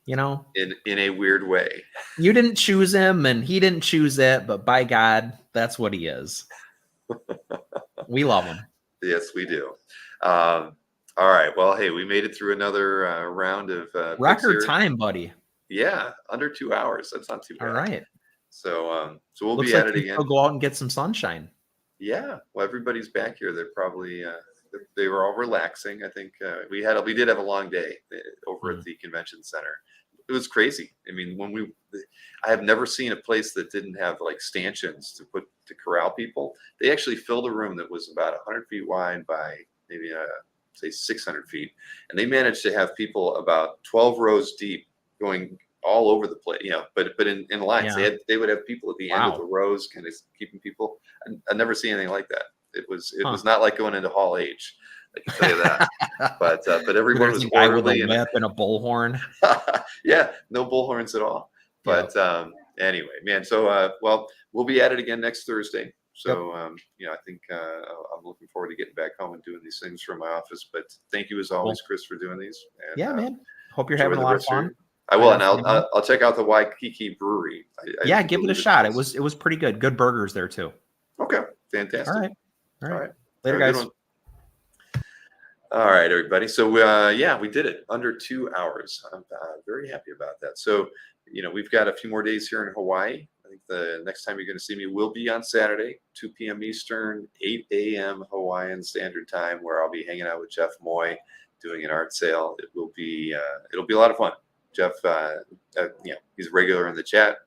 In a weird way. You didn't choose him and he didn't choose it, but by God, that's what he is. We love him. Yes, we do. All right. Well, hey, we made it through another round of record time, buddy. Yeah, under 2 hours. That's not too bad. All right. So we'll Looks be at it again. We'll go out and get some sunshine. Yeah. Well, everybody's back here. They're probably they were all relaxing. I think we did have a long day over at the convention center. It was crazy. I mean, I have never seen a place that didn't have like stanchions to corral people. They actually filled a room that was about 100 feet wide by maybe say 600 feet, and they managed to have people about 12 rows deep going all over the place. But in lines, they would have people at the end of the rows, kind of keeping people. I've never seen anything like that. It was not like going into Hall H. I can tell you that. but everyone was orderly with a whip and a bullhorn. Yeah, no bullhorns at all. But Anyway, man. So, well, we'll be at it again next Thursday. So, I think I'm looking forward to getting back home and doing these things from my office. But thank you as always, Chris, for doing these. And, Yeah, man. Hope you're enjoy having a the lot of rest of your- fun. I will, I and definitely will. I'll check out the Waikiki Brewery. Yeah, give it a shot. It was pretty good. Good burgers there too. Okay, fantastic. All right. Later, Have a good guys. one. All right, everybody. So, we did it under 2 hours. I'm very happy about that. So, we've got a few more days here in Hawaii. I think the next time you're going to see me will be on Saturday, 2 p.m. Eastern, 8 a.m. Hawaiian Standard Time, where I'll be hanging out with Jeff Moy doing an art sale. It will be it'll be a lot of fun. Jeff, he's a regular in the chat.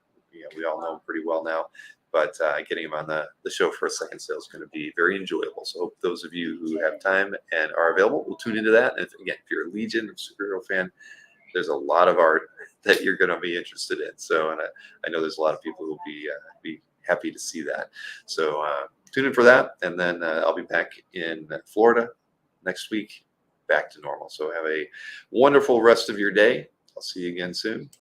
We all know him pretty well now. But getting him on the show for a second sale is going to be very enjoyable. So hope those of you who have time and are available will tune into that. And if you're a Legion or superhero fan, there's a lot of art that you're going to be interested in. So, and I know there's a lot of people who will be happy to see that. So tune in for that. And then I'll be back in Florida next week, back to normal. So have a wonderful rest of your day. I'll see you again soon.